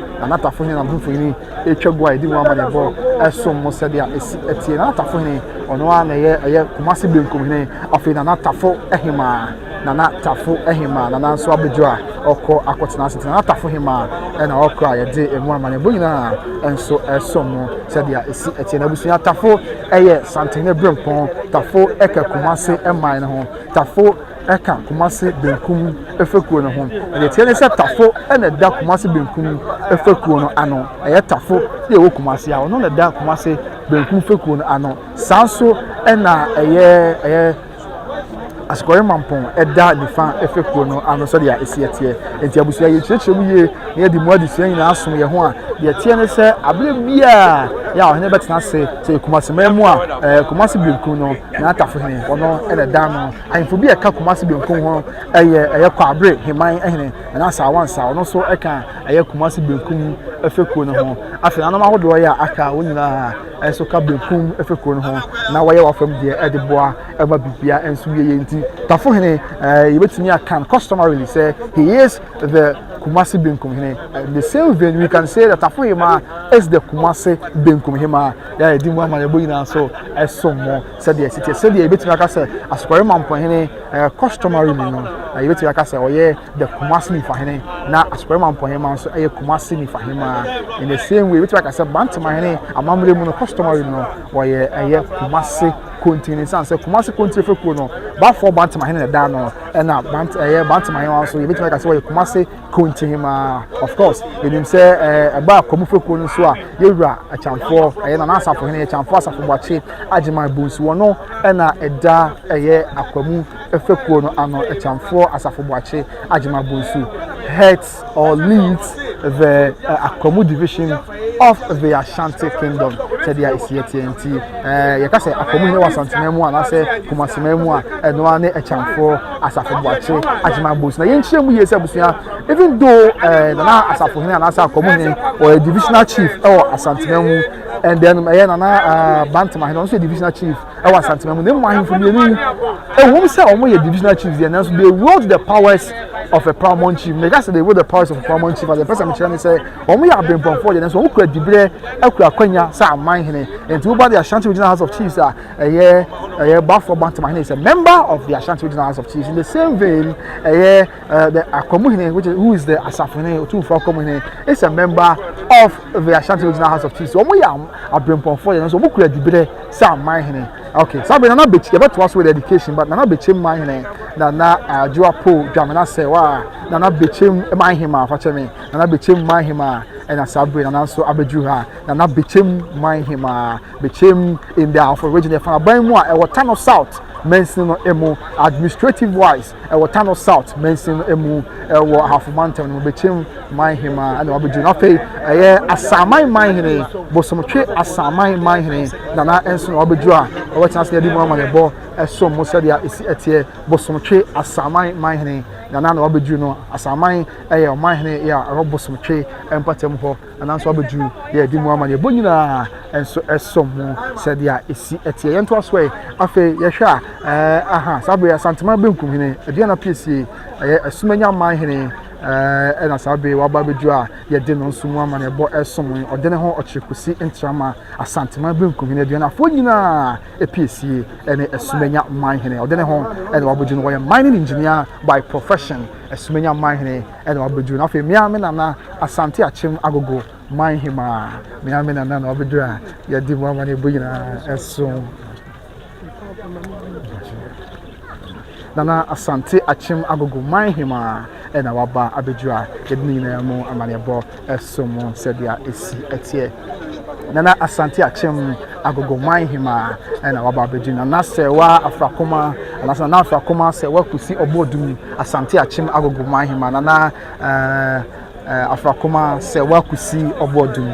na bufo hene etwagwa edi mu amane bo esom mo sede a esi etie nana tafo hene ono a na ye kumase benkum hene afa nana tafo ehima nana nso abadua oko akotena sete nana tafo hema na okra ye de emu amane bonyina enso esom sede a esi etie na busua tafo eye santene brempon tafo eka kumase eman ne ho tafo eka kumase benkum efekuo no ho de tie ne se tafo ena da kumase benkum efekuo no ano eye tafo de wo kumase a ono na da kumase benkum fekuo no ano sanso ena eye askore mampon eda nifa efekuo no ano so de a esi etie enti abusua ye kyerkyeremu ye na ye di mu adisua nyina asom ye ho a de tie ne se abele bia ya ohene betena se kumase memu a kumase benkum no na tafo hene ono ena da no ayinfo bi eka kumase benkum ho eye kwabre heman ehene na sa wansa ono so eka eye kumase benkum efekuo no ho afi na no ahodo ya aka wonyina enso ka benkum efekuo no ho na waye wafam de edeboa eba bibia enso ye nti tafo hene yebetumi akan customarily say he is the Kumasi benkum hene the same vein we can say that tafo hema is the Kumasi benkum hema ya edi mu amane boyina so esomo said the city said the yebetumi aka say askore mampon hene customarily no yebetumi aka say oye the Kumasi ni fa hene na askore mampon hema so eye Kumasi ni fa hema in the same way yebetumi aka say bantama hene amamre mu no customarily no oye eye Kumasi continue say Kumasi continue fekuo no ba for bantama hene da no na bantama hene so yebetumi aka say oye Kumasi continue ma of course enim say ba komu fekuo no so a yewura achamfo na na asafo hene achamfo asafo bwache agima bunsu no na eda akwamu fekuo no ano achamfo asafo bwache agima bunsu heads or leads the akwamu division of the Ashanti Kingdom said ya isi enti yeka say akwamu ne Asanteman mu ana say Kumasi mu a no ane achamfo asafo bwache agima bunsu na yenkyeremu yesa busua even though na asafo hene ana say akwamu ne or divisional chief Asanteman mu and then na bantama hene also divisional chief Asanteman mu ne mu ahemfo bienu whom say omo ye divisional chiefs there and so they wield the powers of a paramount chief. They say they wield the powers of a paramount chief. As the person mentioned say omo ya abempon for there so omo kura dibre akura kwanya say aman hene and to over the Ashanti Regional House of Chiefs Bafo bantama hene is a member of the Ashanti Regional House of Chiefs. In the same vein the akwamu hene who is the asafo hene otumfo akwamu hene is a member of the Ashanti Regional House of Chiefs. So omo ya abempon for there so omo kura dibre say aman hene. Okay, so nana bechi about to us with education, but nana bechi mine nana Joapo Jamana say wa nana bechi mahima fachemi nana bechi mahima and a sabre and also abejuha nana bechi mahima bechi in the Alpha region from Abemwa and Watano South mention emu administrative wise Watano South mention emu half mountain bechi mahima and abejuha fe asamai mahine bosomtwe asamai mahine nana enso abejuha what else dey mo amane bo eso mo se dia esi etie bosomtwe asaman manhene na na obeju no asaman o manhene ya robosomtwe empatem ho na nso obeju ya di mo amane bo nyina enso eso mo se dia esi etie yento aso afi ye hwa sabe Asanteman benkum hene e na pc esumanya manhene na sabe wa babeju a ye de no nso mo amane bo esom odene ho ochikusi entrama Asanteman benkum hene de na fo nyina EPC ene esumenya manhene odene ho ene wabeju no wo mining engineer by profession esumenya manhene ene wabeju na fe miame na Asante Achim agogo manhima miame na wabeju a ye di mo amane bo nyina esom nana Asante Achim agogo manhima ena waba abejua edini na mu amanebo esomo sedia esi etie nana Asante Achim agogo manhima ena waba abejuna na sewa afrakoma anasa na afra koma se wakusi obodum asante achim agogo Manhyia na afra koma se wakusi obodum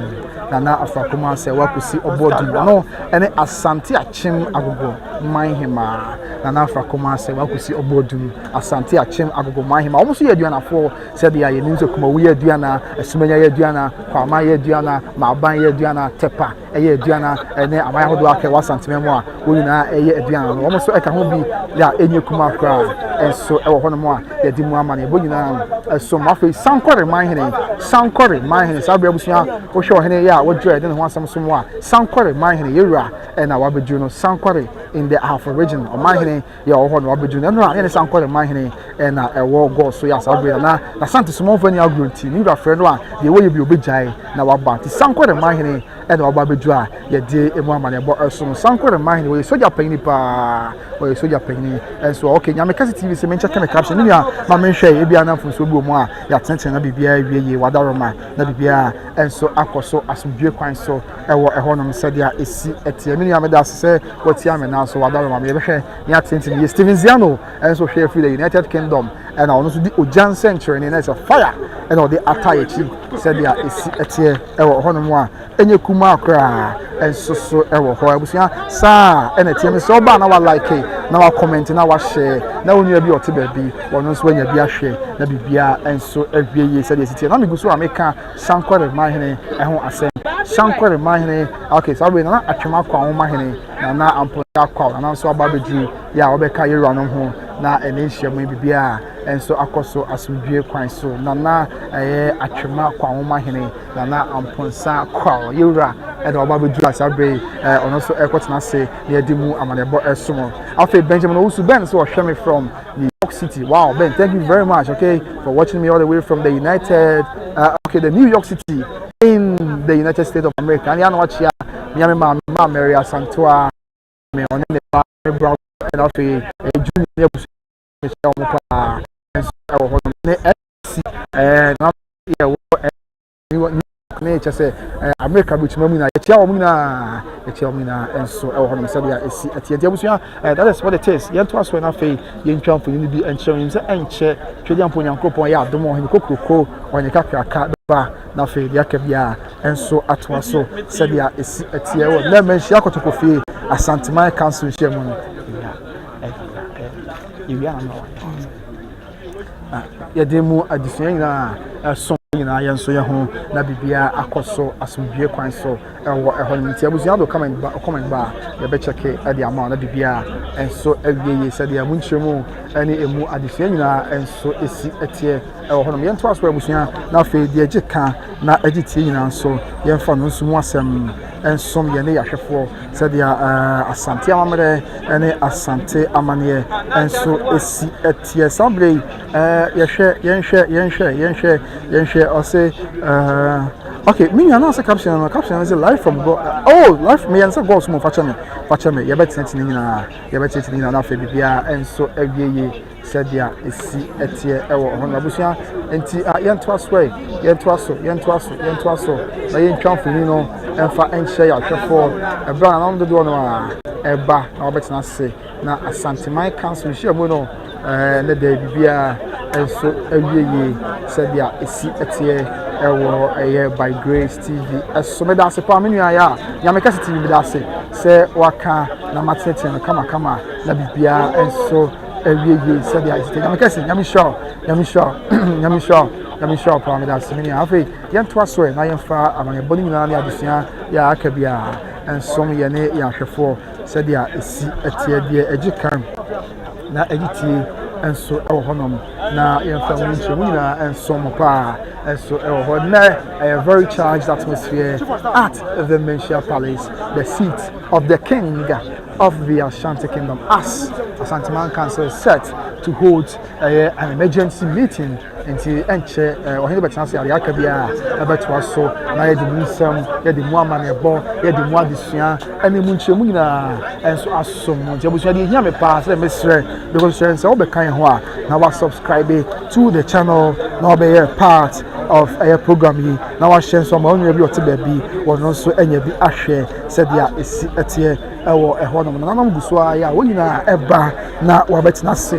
na afra koma se wakusi obodum no ene asante achim agogo Manhyia na afra koma se wakusi obodum asante achim agogo Manhyia omo so ye aduana fo se de aye ninzo kuma wi aduana asumanya ye aduana kwama ye aduana maban ye aduana tepa eye aduana ene amaya hodo ake Asanteman mu a wonyina eye aduana no omo so eka ho bi ya enye kuma kra enso ewo hono mu a ye di mu amane bo nyina so mafe sankore Manhyia sabe abusia wo hwe ohene ya wo dre de ho asam so mu a sankore Manhyia yewura na wabedu no sankore in the half region of Manhyia ya wo hono wabedu no na sankore Manhyia na ewo go so ya sabe na sante so mo fani agronti ni wura frɛ no a de wo ye bi obejai na waba ti sankore Manhyia na waba bedu a ye de emu amane bo so sankore Manhyia wo soja panyi pa wo soja panyi enso okay nyame kase tv se mencha kana caption ni a ma menhwe e bia na mfo so bi omu a ya tenten na bibia wieye wadaroma na bibia enso akoso asubie kwan so ewo ehonom sedia esi etie mini ameda se watia me na so wadaroma me behwe ya tenten ye Steven Ziano enso hwe free the United Kingdom and ono so di ojan century ni na so fire and all the attire chi sedia esi etie ewo ehonom a enye kuma akra enso so ewo ho abusia sa ene tie me so ba na wa like na wa comment na wa share na onua bi ote ba bi wono so anya bi ahwe na bibia enso awieye sedia esi tie na me guso ameka sankore Manhyia eho asem sankore Manhyia okay so we na atwema kwa ho Manhyia na ampoda kwa na so aba bedu ya obeka yero anom ho na ene hyiamu bibia enso akoso asudwie kwan so na atwema kwa ho Manhyia na amponsa kwa yewura and oba bedu asabre ono so ekotena se na yedimu amanebo esomo afi Benjamin Owusu Ben so hweme from New York City. Wow, Ben, thank you very much, okay, for watching me all the way from the the New York City in the United States of America. And you know what, yeah, me ma Mary Asantua me on the brown and of a junior nature say America which mamina and so I said that is what it is. Yet was when I say yen tram for unity and showing him and chair trading upon Yanko ya the more him cocoa when you capture a cat bar na fe yakabia and so at was so said ya is a tier lemon shako to coffee Asanteman council chairman. Yademu addition so na yenso ye ho na bibia akoso asumdue kwan so ewo ehon ntia busia do comment ba ye be check e dia ma na bibia enso awieye se dia munchemu ene emu addition na enso esi etie ewo honom ye nto aso abusia na fe dia gika na agitie nyina nso ye mfa no nso mu asem ensom ye ne yahwefo se dia asante amamre ene asante amane enso esi etie sabre yenhwe or say okay me and answer caption is live from God. Oh, live me answer God small facha me ye bet sentin na na fe bibia enso awieye said dia esi etie ewo hono abusia enti yento aso na yentwa mfini no emfa enhye ya hwefo ebra na ndo do no a eba na obetina se na Asanteman council hye mu no na da bibia enso awieye said dia esi etie ewo by Grace TV eso me da se pa menu ya nyame kase TV me da se waka na matete no kama na bibia enso awieye said dia esi nyame kase nyame show pa me da se menu afi yento aso na yemfa amane boni nyina na adusia ya akabia enso me ye ne ya hwefo said dia esi etie dia egikan na egitie enso ewo honom na yemfa munchemu nyina enso mopa enso ewo ho na a very charged atmosphere at the Manhyia Palace, the seat of the king of the Ashanti Kingdom, as Asanteman Council is set to hold an emergency meeting until enche ohene betanse ari akabia ebeto so na ye di munsam ye di muamanebo ye di muadesua ene munchemu nyina enso asom nti abusua di hia me pa se mesre because sense obekan ho a na wa subscribe to the channel na be part of a program yi na wa share so ma onye bi ote ba bi wono so enya bi ahwe se dia esi etie ɛwɔ ɛhɔ nom nanam gu so a ya wo nyina ɛba na wabetina se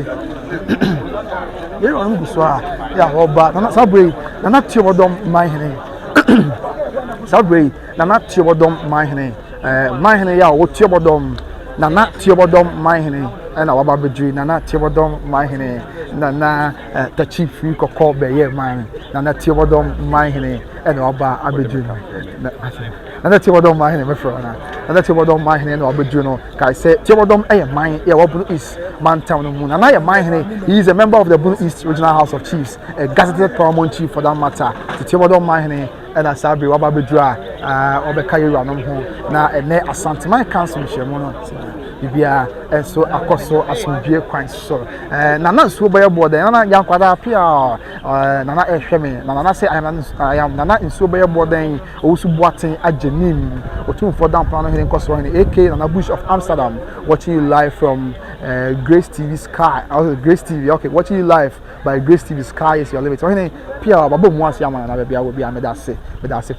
yɛwɔ nom gu so a ya ɔba na sabre na na tie wodom manhene sabre na na tie wodom manhene manhene ya wo tie wodom na na tie wodom manhene ɛna waba bedri na na tie wodom manhene na na the chief free kokɔ bɛyɛ man na na tie wodom manhene ɛna waba abedri na na tie wodom manhene mefrɛ na na tie wodom manhene na wabedri no kai sɛ tie wodom ɛyɛ man yɛ wabunu is man town no mu na na yɛ manhene he is a member of the Bunu East Regional House of Chiefs a gazetted paramount chief for that matter tie wodom manhene ɛna sabre waba bedri a ɔbɛka yɛwura no ho na ɛnɛ Asanteman council nhyiamu no bibia enso akoso asomdue kwan so nana nsuo bɛyɛ bɔɔda nana yankwada apia nana ehwɛ me nana sɛ ayam nana nsuo bɛyɛ bɔɔda owusu boaten agenim otumfo dan plan no hene nkoso hene AK Nana Bush of Amsterdam watching you live from Grace TV Sky Grace TV okay watching you live by Grace TV Sky is your limit hene pia babo mu ase amana na bia wo bia medase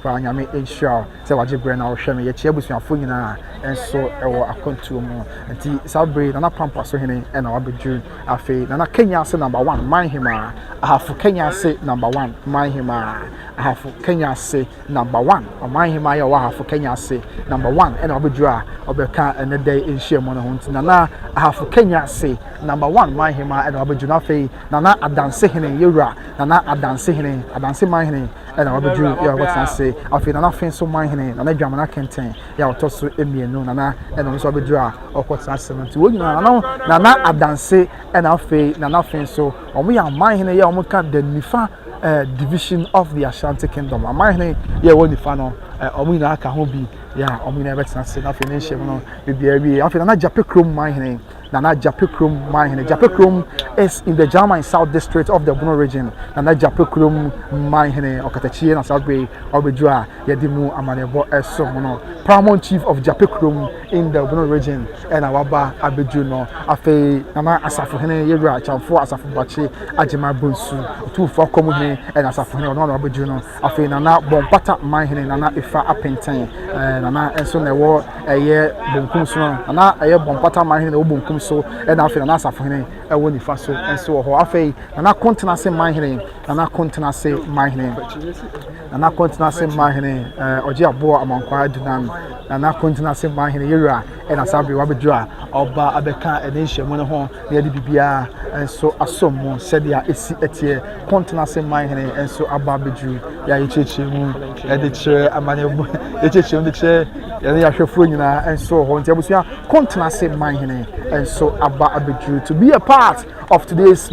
pra nyame ensure sɛ wagye brɛ na wo hwɛ me ye chia busuafo nyina enso ɛwɔ akontuo mu nti sabre nana pampa so hene ɛna wabedru afi nana Kenya se number 1 Manhyia ahafu Kenya se number 1 Manhyia ahafu Kenya se number 1 Manhyia ya ahafu Kenya se number 1 ɛna wabedru a obeka ene day enhye mo no ho nti nana ahafu Kenya se number 1 Manhyia ɛna wabedru afi nana adanse hene yewura nana adanse Manhyia ɛna wabedru ya what's say afi nana fin so Manhyia nana dwamana kenten ya otoso emienu nana ɛna nso wabedru a okotsa asɛmnti wonyina nana adanse ɛna afi nana fin so omo ya Manhyia ya omo ka the nifa division of the Ashanti Kingdom Manhyia ya woni fa no omo nyina aka ho bi ya omo nyina betena se na afi ne hyem no bibia bi afi nana Japekrom Manhyia Nana Japekrom Manhyia. Japekrom is in the German South District of the Bunu region. Nana Japekrom Manhyia Okatachi na Southway Obedua Yedimu Amanebo Esomono. Paramount Chief of Japekrom in the Bunu region and Awaba Abejuno Afe Nana Asafu Hene Yera Chamfo Asafu Bachi Ajima Bunsu 2 for Komune and Asafu Hene no Abejuno Afe Nana Bompata Manhyia Nana Ifa Apenten Nana Enso Newo Eye Bonkumso Nana Eye Bompata Manhyia Obunkum so and after an answer for him, I won't faso and so ho afe nana continent say Manhyia nana continent say Manhyia nana continent say Manhyia oje abo amankwa dunam nana continent say Manhyia yera and asabe wabedra oba abeka enhye mu ne ho na yedi bibia and so asom said ya esi etie continent say Manhyia and so aba bedru ya yecheche mu e de kire amanebo yecheche mu de kire ya hwefo nyina and so ho ntiabusua continent say Manhyia and so Abba Abidru to be a part of today's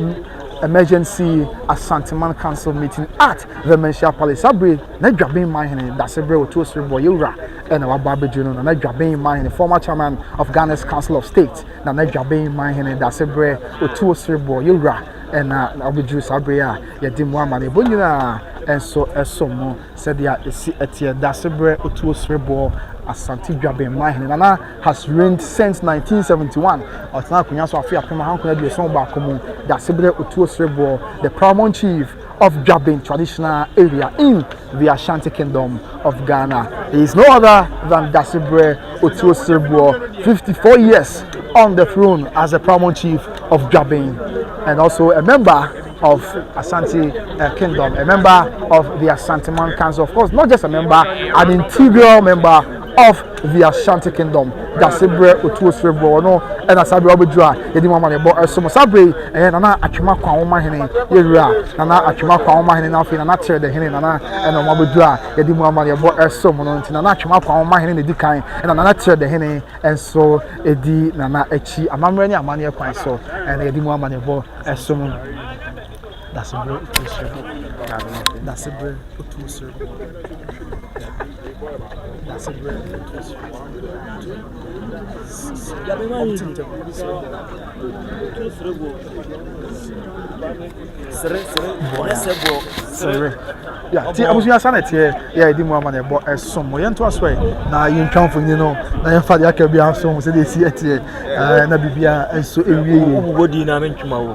emergency Asanteman Council meeting at the Manhyia Palace. Sabre na dwaben Manhyia da sebre otu osrebo yewura and Abba Abidru no na dwaben Manhyia former chairman of Ghana's Council of State na dwaben Manhyia da sebre otu osrebo yewura and Abidru sabre ya yedimu amane bonyina and so esomo said ya esi etie da sebre otu osrebo Asante Dwaben Manhyia Nana has reigned since 1971. Otana kunya so afia pema hankuna de so ba komu da sebre otu osrebo the paramount chief of Dwaben traditional area in the Ashanti Kingdom of Ghana. He is no other than Dasebre Otu Osrebo, 54 years on the throne as the paramount chief of Dwaben and also a member of Ashanti Kingdom, a member of the Asanteman Council. Of course, not just a member, an integral member of the Ashanti Kingdom. Dasebre Otu Osrebo no and Asabe Obedua yedi mama ne bo so Sabre nana atwema kwa wo mahene yewura nana atwema kwa wo mahene na afi nana tere de hene nana and Obedua yedi mama ne bo so no nti nana atwema kwa wo mahene ne dikan and nana tere de hene and so edi nana achi amamre ne amane kwan so and yedi mama ne bo so no Dasebre Otu Osrebo Dasebre Otu Osrebo Dasebre Otu Osrebo yeah, ti abusuya sanet ya edi mu amane bo esom ye nto aso na yin twanfo ni no na ye fa de aka bia so se de si etie na bibia enso ewie obugodi na mentwuma wo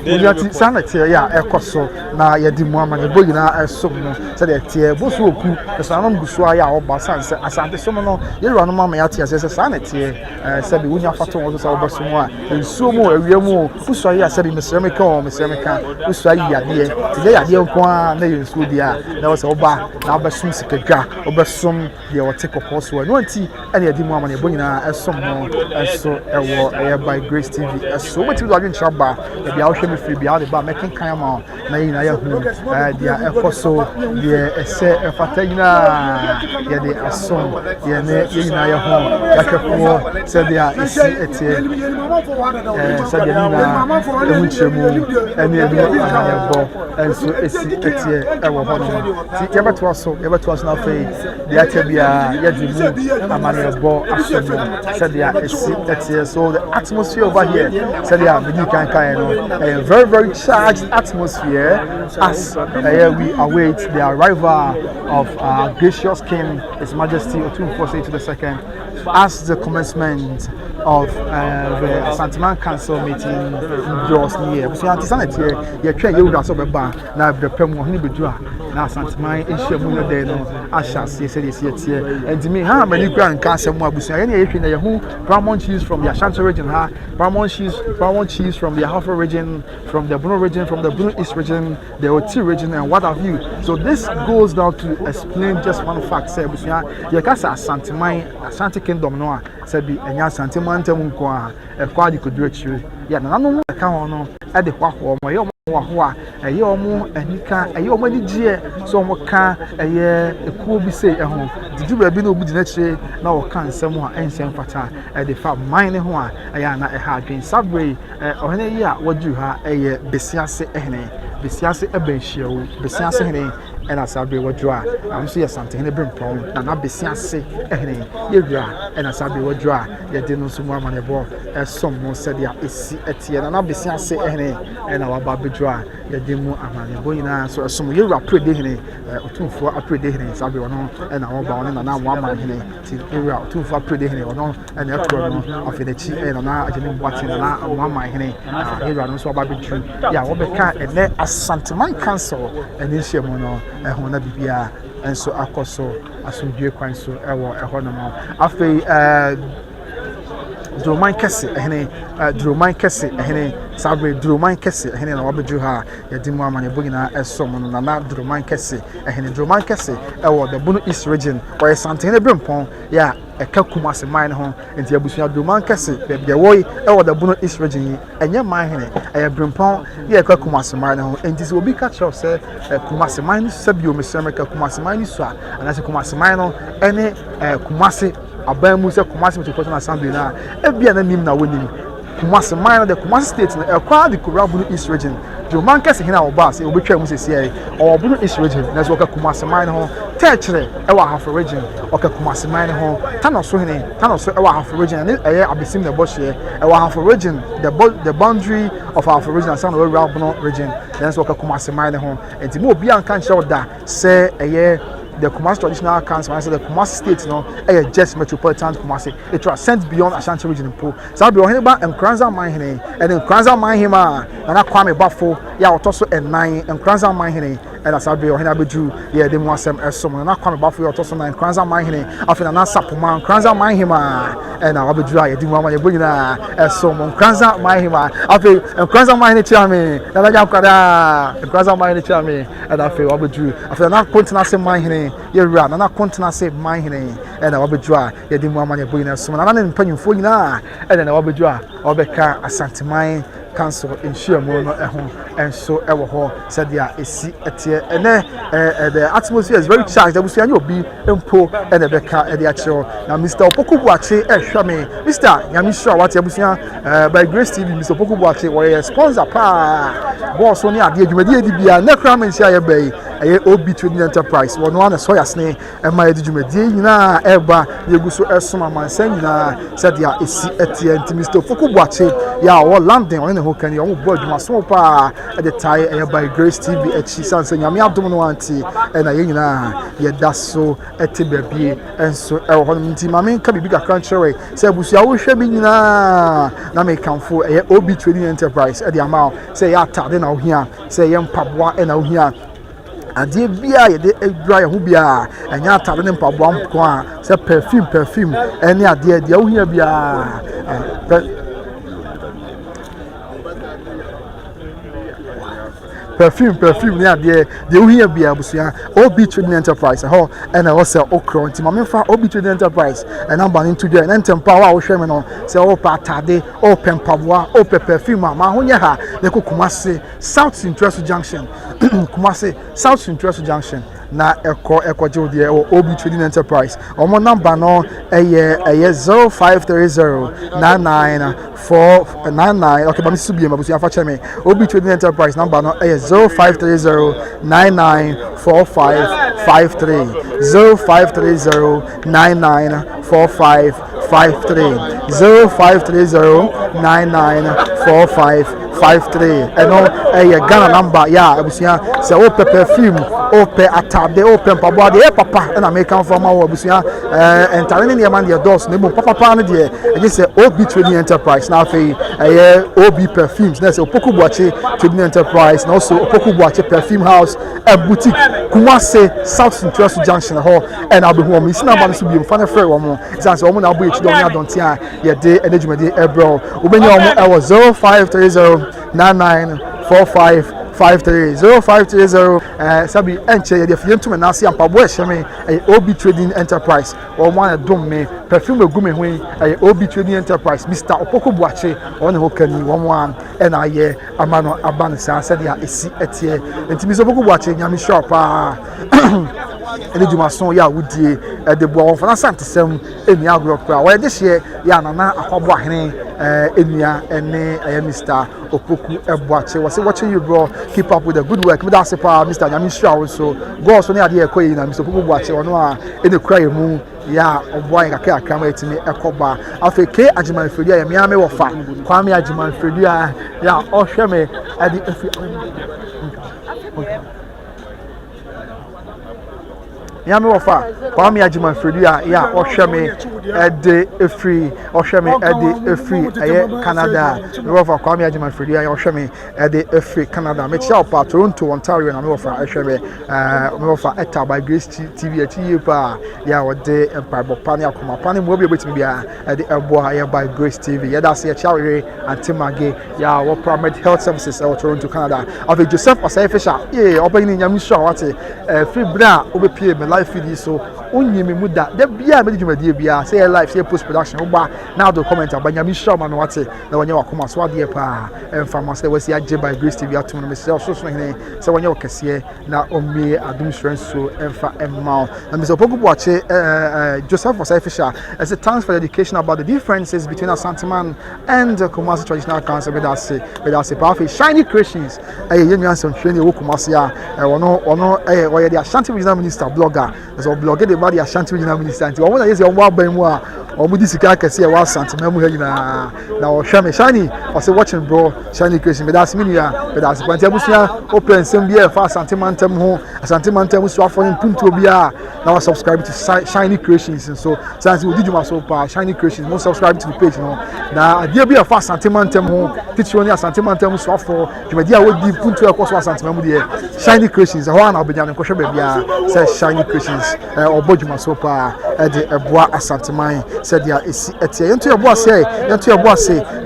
Odiati sanete ya ekoso na yedi mu amane bo nyina esom no se de tie bo so oku esanam guso aya oba sanse asante som no yewura no mama ya tie se sanete se bi unya fato wo so obaso mu a ensuo mu awia mu uso aya se bi mesremeka uso aya yade tie yade nko a na yensuo dia na wo se oba na obasum sikadwa obasum de wote kokoso no anti ene yedi mu amane bo nyina esom no eso ewo by Grace TV so much to adwin chaba e bia wo hwe me free bia de ba making kan ma na yin na ya hu dia ekoso dia ese efata nyina ya de asom ya ne yin na ya hu ya kefo se dia isi etie se dia na emu chemu ene edu ya bo enso esi etie ewo ho no ti ya beto so na fe dia te bia ya di mu amane bo asom se dia esi etie so the atmosphere over here said yeah a very very charged atmosphere as we await the arrival of our gracious King His Majesty Otumfuo II as the commencement of the Asanteman Council meeting draws near. So anti-sanity you try you so be ba na the pemu hini bedua na Asanteman ehyiamu no dey no asha say this year and me ha many grand council mu abusu ya na ehwe na yehu Paramount chiefs from the Ashanti region ha Paramount chiefs from the Ahafo region, from the Bruno region, from the Bruno East region, the Oti region, and what have you. So this goes down to explain just one fact. Say, Yakasa Asanteman, Ashanti Kingdom, no, said be and Asanteman Temunqua, a quadi could do it. Yeah, no, I can't at the Wahua, my Wahua, a yomo, and he can a yomani dear, so Moka, a year, a cool be say at home. Did you be no good nature? Now can someone and send fata at the fat mine one, I am not a hard green subway, or any year, what do you have a besiase ehne, besiase a benchio, besiase hene, and as I be what dry. I'm see something in the brim problem, and not besiase ehne, you dry, and as I be what dry, you didn't so more money ball, as someone said, yeah, it's Etienne, and not besiase ehne, and our baby dry, you didn't move among boyna, so as some you are pretty hene, Otumfuo a pretty hene, Sabi or no, and our bound and now 1 man hene, till 2 for pretty hene or no, and the of the chief and now I didn't watch it and 1 man hene, here are no so baby true. Yeah, what the cat and then Asanteman Council and this year mono, and Hona Bibia, and so Akoso, as we do quite so, a honor. After Droman Kessi, Droman Kessi, Sabre Droman Kessi, and Wabajuha, Yadimwa Manibugina, as someone, Nana Droman Kessi, and Droman Kessi, or the Bruno East region, or something in the Brimpon, yeah, a Kakumasi mine home, and the Abusia Droman Kessi, baby away, or the Bruno East region, and your mine, a Brimpon, yeah, Kakumasi mine home, and this will be catch of, say, Kumasi mine, Sabio, Miss America, Kumasi mine, and as a Kumasi mine, any Kumasi. Abamu se Kumasi Metropolitan Assembly na ebia na nim na woni Kumasi mine the Kumasi state na ekwa the Bruno East region Droman Kessi hina oba se obetwa mu sese o Bruno East region na so ka Kumasi mine ho techre e wa Ahafo region o ka Kumasi mine ho tanoso e wa Ahafo region na eye abesim na bohye e wa Ahafo region the boundary of Ahafo region and we Bruno region then so ka Kumasi mine ho enti mo obi an kan kire da se eye the Kumasi traditional council, I said the Kumasi state, no, just metropolitan Kumasi. It was sent beyond Ashanti region in Po. So I'll be on about and Kranza mine, and then Kranza mine him, and I Kwame Buffo, yeah, also and 9, and Kranza mine, and as I'll be on Hinabu, yeah, they want some as someone, and I Kwame Buffo, also 9, Kranza mine, after an Sapuman, Kranza mine him, and I'll be dry, I didn't want my bringing as someone, Kranza mine him, after and Kranza mine, Chami, and I Yakada, and Kranza mine, Chami, and I feel I'll be due, after not continuous mine. You run, and I continue to say my name, and I will be dry. You didn't want money bringing us soon. I didn't pay you for you now, and then I will be dry. I'll be car Asanteman Council in Shirmono at home, and so ever hall said, yeah, it's and the atmosphere is very charged. I will say, you'll be in Po and the Becca at the actual. Now, Mr. Pokubuache, Shami, Mr. Yamisha, what you by Grace TV, Mr. Pokubuache, or a sponsor, boss on the idea, you may be a necroman, share bay. Obi Trading Enterprise one one so yasne e ma edwumadi nyina eba yeguso esoma mansan nyina said ya esi etie Mr. Fokubuache ya o London on ho kan yo mo bo adwuma so pa at the tie by Grace TV echi sanse nyame adom no anti na ye nyina ye da so ete babie enso e ho nti mame ka bibi kakra nkyerwe se abusu a wo hwe bi nyina na me kanfo obi trading enterprise e the amount say ya tade na wo hia say ye mpaboa e na wo hia ade bia ye de edura ye ho bia enya atade ne mpaboa mko a say perfume ene ade de wo hia bia perfume ne ade de wo hia bia busia obi trading enterprise ho and I was okro nti mame fa obi trading enterprise and number into there and tempa wa wo hwe me no say o pa atade o pempaboa o perfume ma ho nye ha ne kokumase South Central Junction Kumase South Central Junction na eko jode obi trading enterprise omo number no eye 0530999499 okay bami subi ma busu afa cheme obi trading enterprise number no eye 0530994553 0530994553 eno Ghana number ya abusia se o perfume o pe atade o pe mpaboa de papa na American farmer wo abusia entare ne man de dos ne bo papa ne de e se obi trading enterprise na afei obi perfumes na se opoku buache trading enterprise na also opoku buache perfume house and boutique Kumase South Central Junction ho and I'll be home isi na ba no so bi mfa na frɛ wo mo say wo mo na abo echi don ya don tia ye de enejumade ebro obenya wo mo e was 0530994553 sabi enche ye de fientum na ase ampabo eheme obi trading enterprise o mo na dom me perfume egu me hwen obi trading enterprise Mr. Opoko Buache on ho kani wo mo an na ye amano aban sa said ya esi etie enti Mr. Opoko Buache nyame shop ene jumason ya wudie de bo won fana santesem eni agro kra wa de hye ya nana akwabo ahene enua ene Mr. Opoku Buache was watching you bro keep up with the good work me da se pa Mr. Nyamisha so go so ne ade ekoyi na Mr. Opoku Buache ono a ene kra yemu ya oboy kakra kama etimi ekoba afeke ajiman fedua ya miame wofa kwame ajiman fedua ya ohwe me ade efi Yami wofa kwame ajiman fedua ya ohwe me ede efri ohwe me ede efri Canada me wofa kwame ajiman fedua ya ohwe me ede efri Canada me chia pa Toronto Ontario na me wofa ohwe me wofa eta by Grace TV achi pa ya wode Bible pani akoma pani mo bi betimi bia ede eboa ya by Grace TV ya da se ya chia we antimage ya wo Primate Health Services Toronto Canada of Joseph Osai Fisher obani nyam sure wate free bra obepie me live feed so onyeme muda da bia me djumadi bia say live say post production ogba now do comment abanya mi sure man wate na wonye wakoma so ade pa emfama say wasi age by Grace TV atum no me say so hene say wonye wakese na omie adum insurance so emfa emma na Mr. Opoku Buache Joseph Osai Fisher as a thanks for the education about the differences between Asanteman and Kumasi traditional council with us powerful shiny creations yenu ansem hwe ne wo Kumasi a ono oye the Ashanti regional minister blogger as o blogger the body Ashanti regional minister nti wo na yesi o aban mu a o mu disika kese e wa Asanteman mu ha nyina na o hwe me shiny o say watching bro shiny creation with us mini a with us kwanti abusia open sem bia fa Asanteman tem ho Asanteman tem so afọ mpuntu obi a na wa subscribe to shiny creations and so since we did you so pa shiny creations mo subscribe to the page no na dia bia fa Asanteman tem ho teach you ni Asanteman tem so afọ jumadi a wo di mpuntu e koso Asanteman mu de shiny creations ho na obenya ne kohwe ba bia say shiny creations obodwuma so pa de eboa Asanteman said dia esi etie yentu eboa say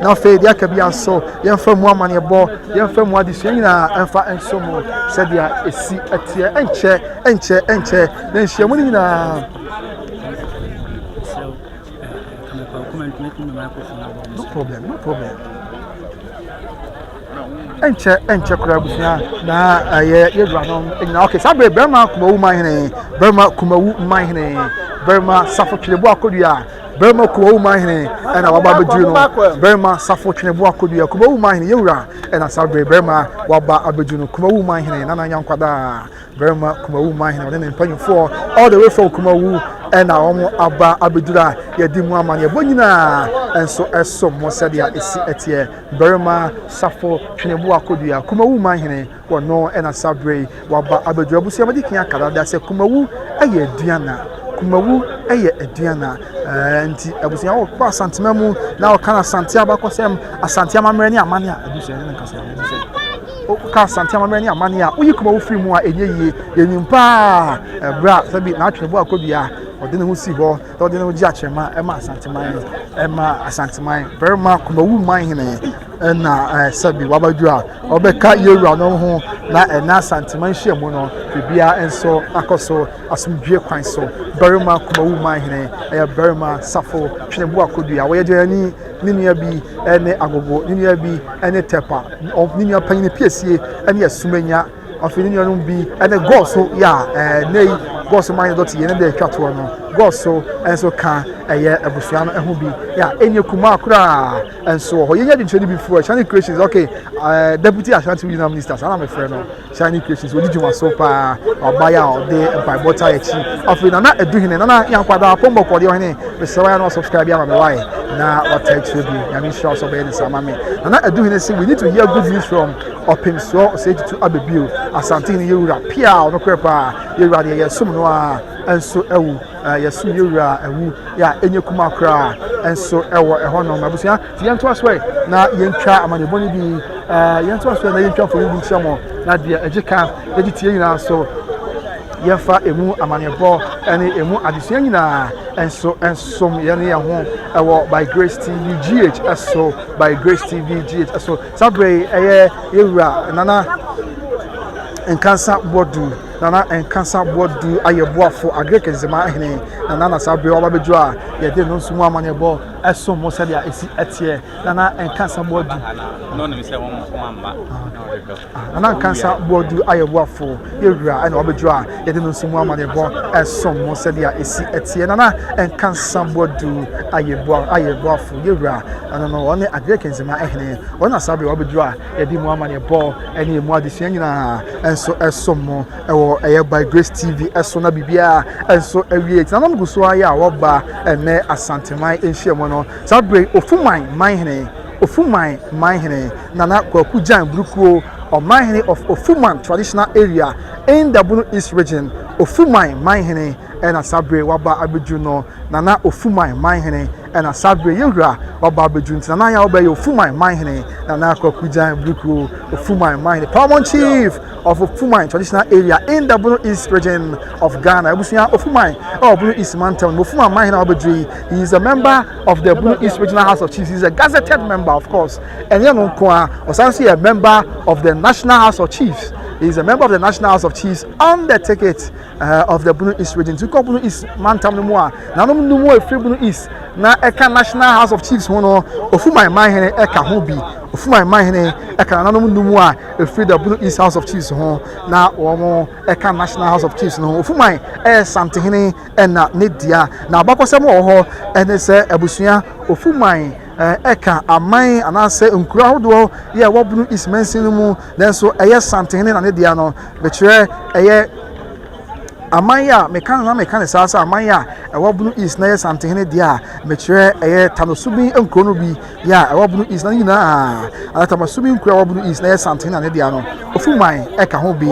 na fe dia ka bia so yemfa mu amane ebo yemfa mu adisua nyina emfa ensomo said dia esi etie enche na nhia mu nyina no problem enche kura busia na ye dra no nyina okay sabe berma kumawu man hene berma safo twelebu akodua berma kumawu man hene na waba bedu no berma safo twelebu akodua kumawu man hene yewura na sabe berma waba abedu no kumawu man hene na nyankwada berma kumawu man hene wona mpanyufo all the way from kumawu ɛna wɔn aba abɛdura yɛdi mu ama ne bonyina ɛnso ɛsom mo sɛdeɛ esi ɛteɛ barima safo twenebo akodua kumawu manhene wɔno ɛna sabre waba abɛdura busia bɛdi kia kadada sɛ kumawu ɛyɛ aduana kumawu ɛyɛ aduana nti abusia wɔ kɔ Asanteman mu na ɔka Asante abakɔsɛm Asante amammerɛ ne amane a adusɛ ne nkasa ka Asante amammerɛ ne amane a woyi kumawu firi mu a ɛnyɛ yie yɛnim paa bra sɛbi na atwenebo akodua ɔde ne ho si hɔ ɔde ne ho gye akyerɛma ɛma Asanteman barima kumawu manhene ɛna sɛbi wabadura ɔbɛka yɛwura no ho na ɛna Asanteman hyia mu no bibia nso akɔso asomdwie kwan so barima kumawu manhene ɛyɛ barima safo twenebo akodua wɔyɛ gyani ne nua bi ɛne agogo ne nua bi ɛne tepa ne nua panyin piesie ɛne asumanya afei ne nua no bi ɛne gɔso ya nei gɔso man dɔte yɛ ne de atwa to no gɔso ɛnso ka ɛyɛ abusua no ɛho bi ya enye kuma akora ɛnso hɔ yɛnya de nkyɛn bi fo Shiny Creations okay deputy Ashanti Regional Minister sana me frɛ no Shiny Creations odi dwuma so pa ɔbaya ɔde mpai bɔta akyi afei na eduhene na yankwada pombo kɔde ɔhene besɛwa no subscribe ya ma me why na wata akyi bi ya me share so be ne sama me na eduhene say we need to hear good news from opimso say to abebio Asante ne yewura pia ɔno kɔ pa yewura de yɛ som no a ɛnso ɛwu yɛsum yewura ɛwu ya enye kuma kra ɛnso ɛwɔ ɛhɔ no abusua yɛnto asɔe na yɛntwa amanebɔne bi yɛnto asɔe na yɛntwa fo yɛbi nkyɛmo na deɛ ɛgyeka yɛde tie nyinaa so yɛfa emu amanebɔ ɛne emu adesua nyinaa ɛnso ɛnsom yɛne yɛn ho ɛwɔ by Grace TV GH ɛso by Grace TV GH ɛso sabre ɛyɛ yewura nana nkansa bodu nana nkansa bodu ayeboafo agrekenzema ahene nana sabre oba bejo a ye de no nsumu amanebo esom mo sede a esi etie nana nkansa bodu no no me se won amba nana nkansa bodu ayeboafo yewura ana obejo a ye de no nsumu amanebo esom mo sede a esi etie nana nkansa bodu ayeboafo yewura ana no one agrekenzema ahene ona sabre obejo a ye de mu amanebo ene mu adesua nyina enso esom mo ewo by Grace TV eso na bibia enso awie na nam guso aya woba ene Asanteman enhyiamo no sabre ofuman manhene nana kwaku jan brukuo or manhene of Ofuman traditional area in the Bunu East region ofuman manhene ena sabre waba abeju no nana ofuman manhene ena sabre yewura waba abeju ntina ya oba ye ofuman manhene nana kwaku jan brukuo ofuman manhene paramount chief of Ofuman traditional area in the Bunu East region of Ghana. Obusuya Ofuman Bunu East Mountain. Ofuman Manhina Obedri. He is a member of the Bunu East Regional House of Chiefs. He is a gazetted member, of course. And Osansi a member of the National House of Chiefs. He is a member of the National House of Chiefs on the ticket of the Bunu East region. To Bunu East Mountain Numua. Nanom Numu free Bunu East. Na Eka National House of Chiefs hono. Ofuman Manhine Eka Hobi. Ofuman Manhine Eka Nanom Numua free the Bunu East House of Chiefs hon. Na Omo Eka National House of Chiefs no. Ofuman Santehene ena Nedia. Na Bakosemo oho ene se ebusuya Ofuman eka aman anase nkura hodo ye wobunu ismensin mu denso eye Santehene na Nedia no bekyere eye amanya meka ne sasa amanya ewobunu is na ye Santehene dia mekyere eye tanosubi nkuro no bi ya ewobunu is na nyina atamasubi nkuro ewobunu is na ye Santehene na Nedia no Ofuman eka ho bi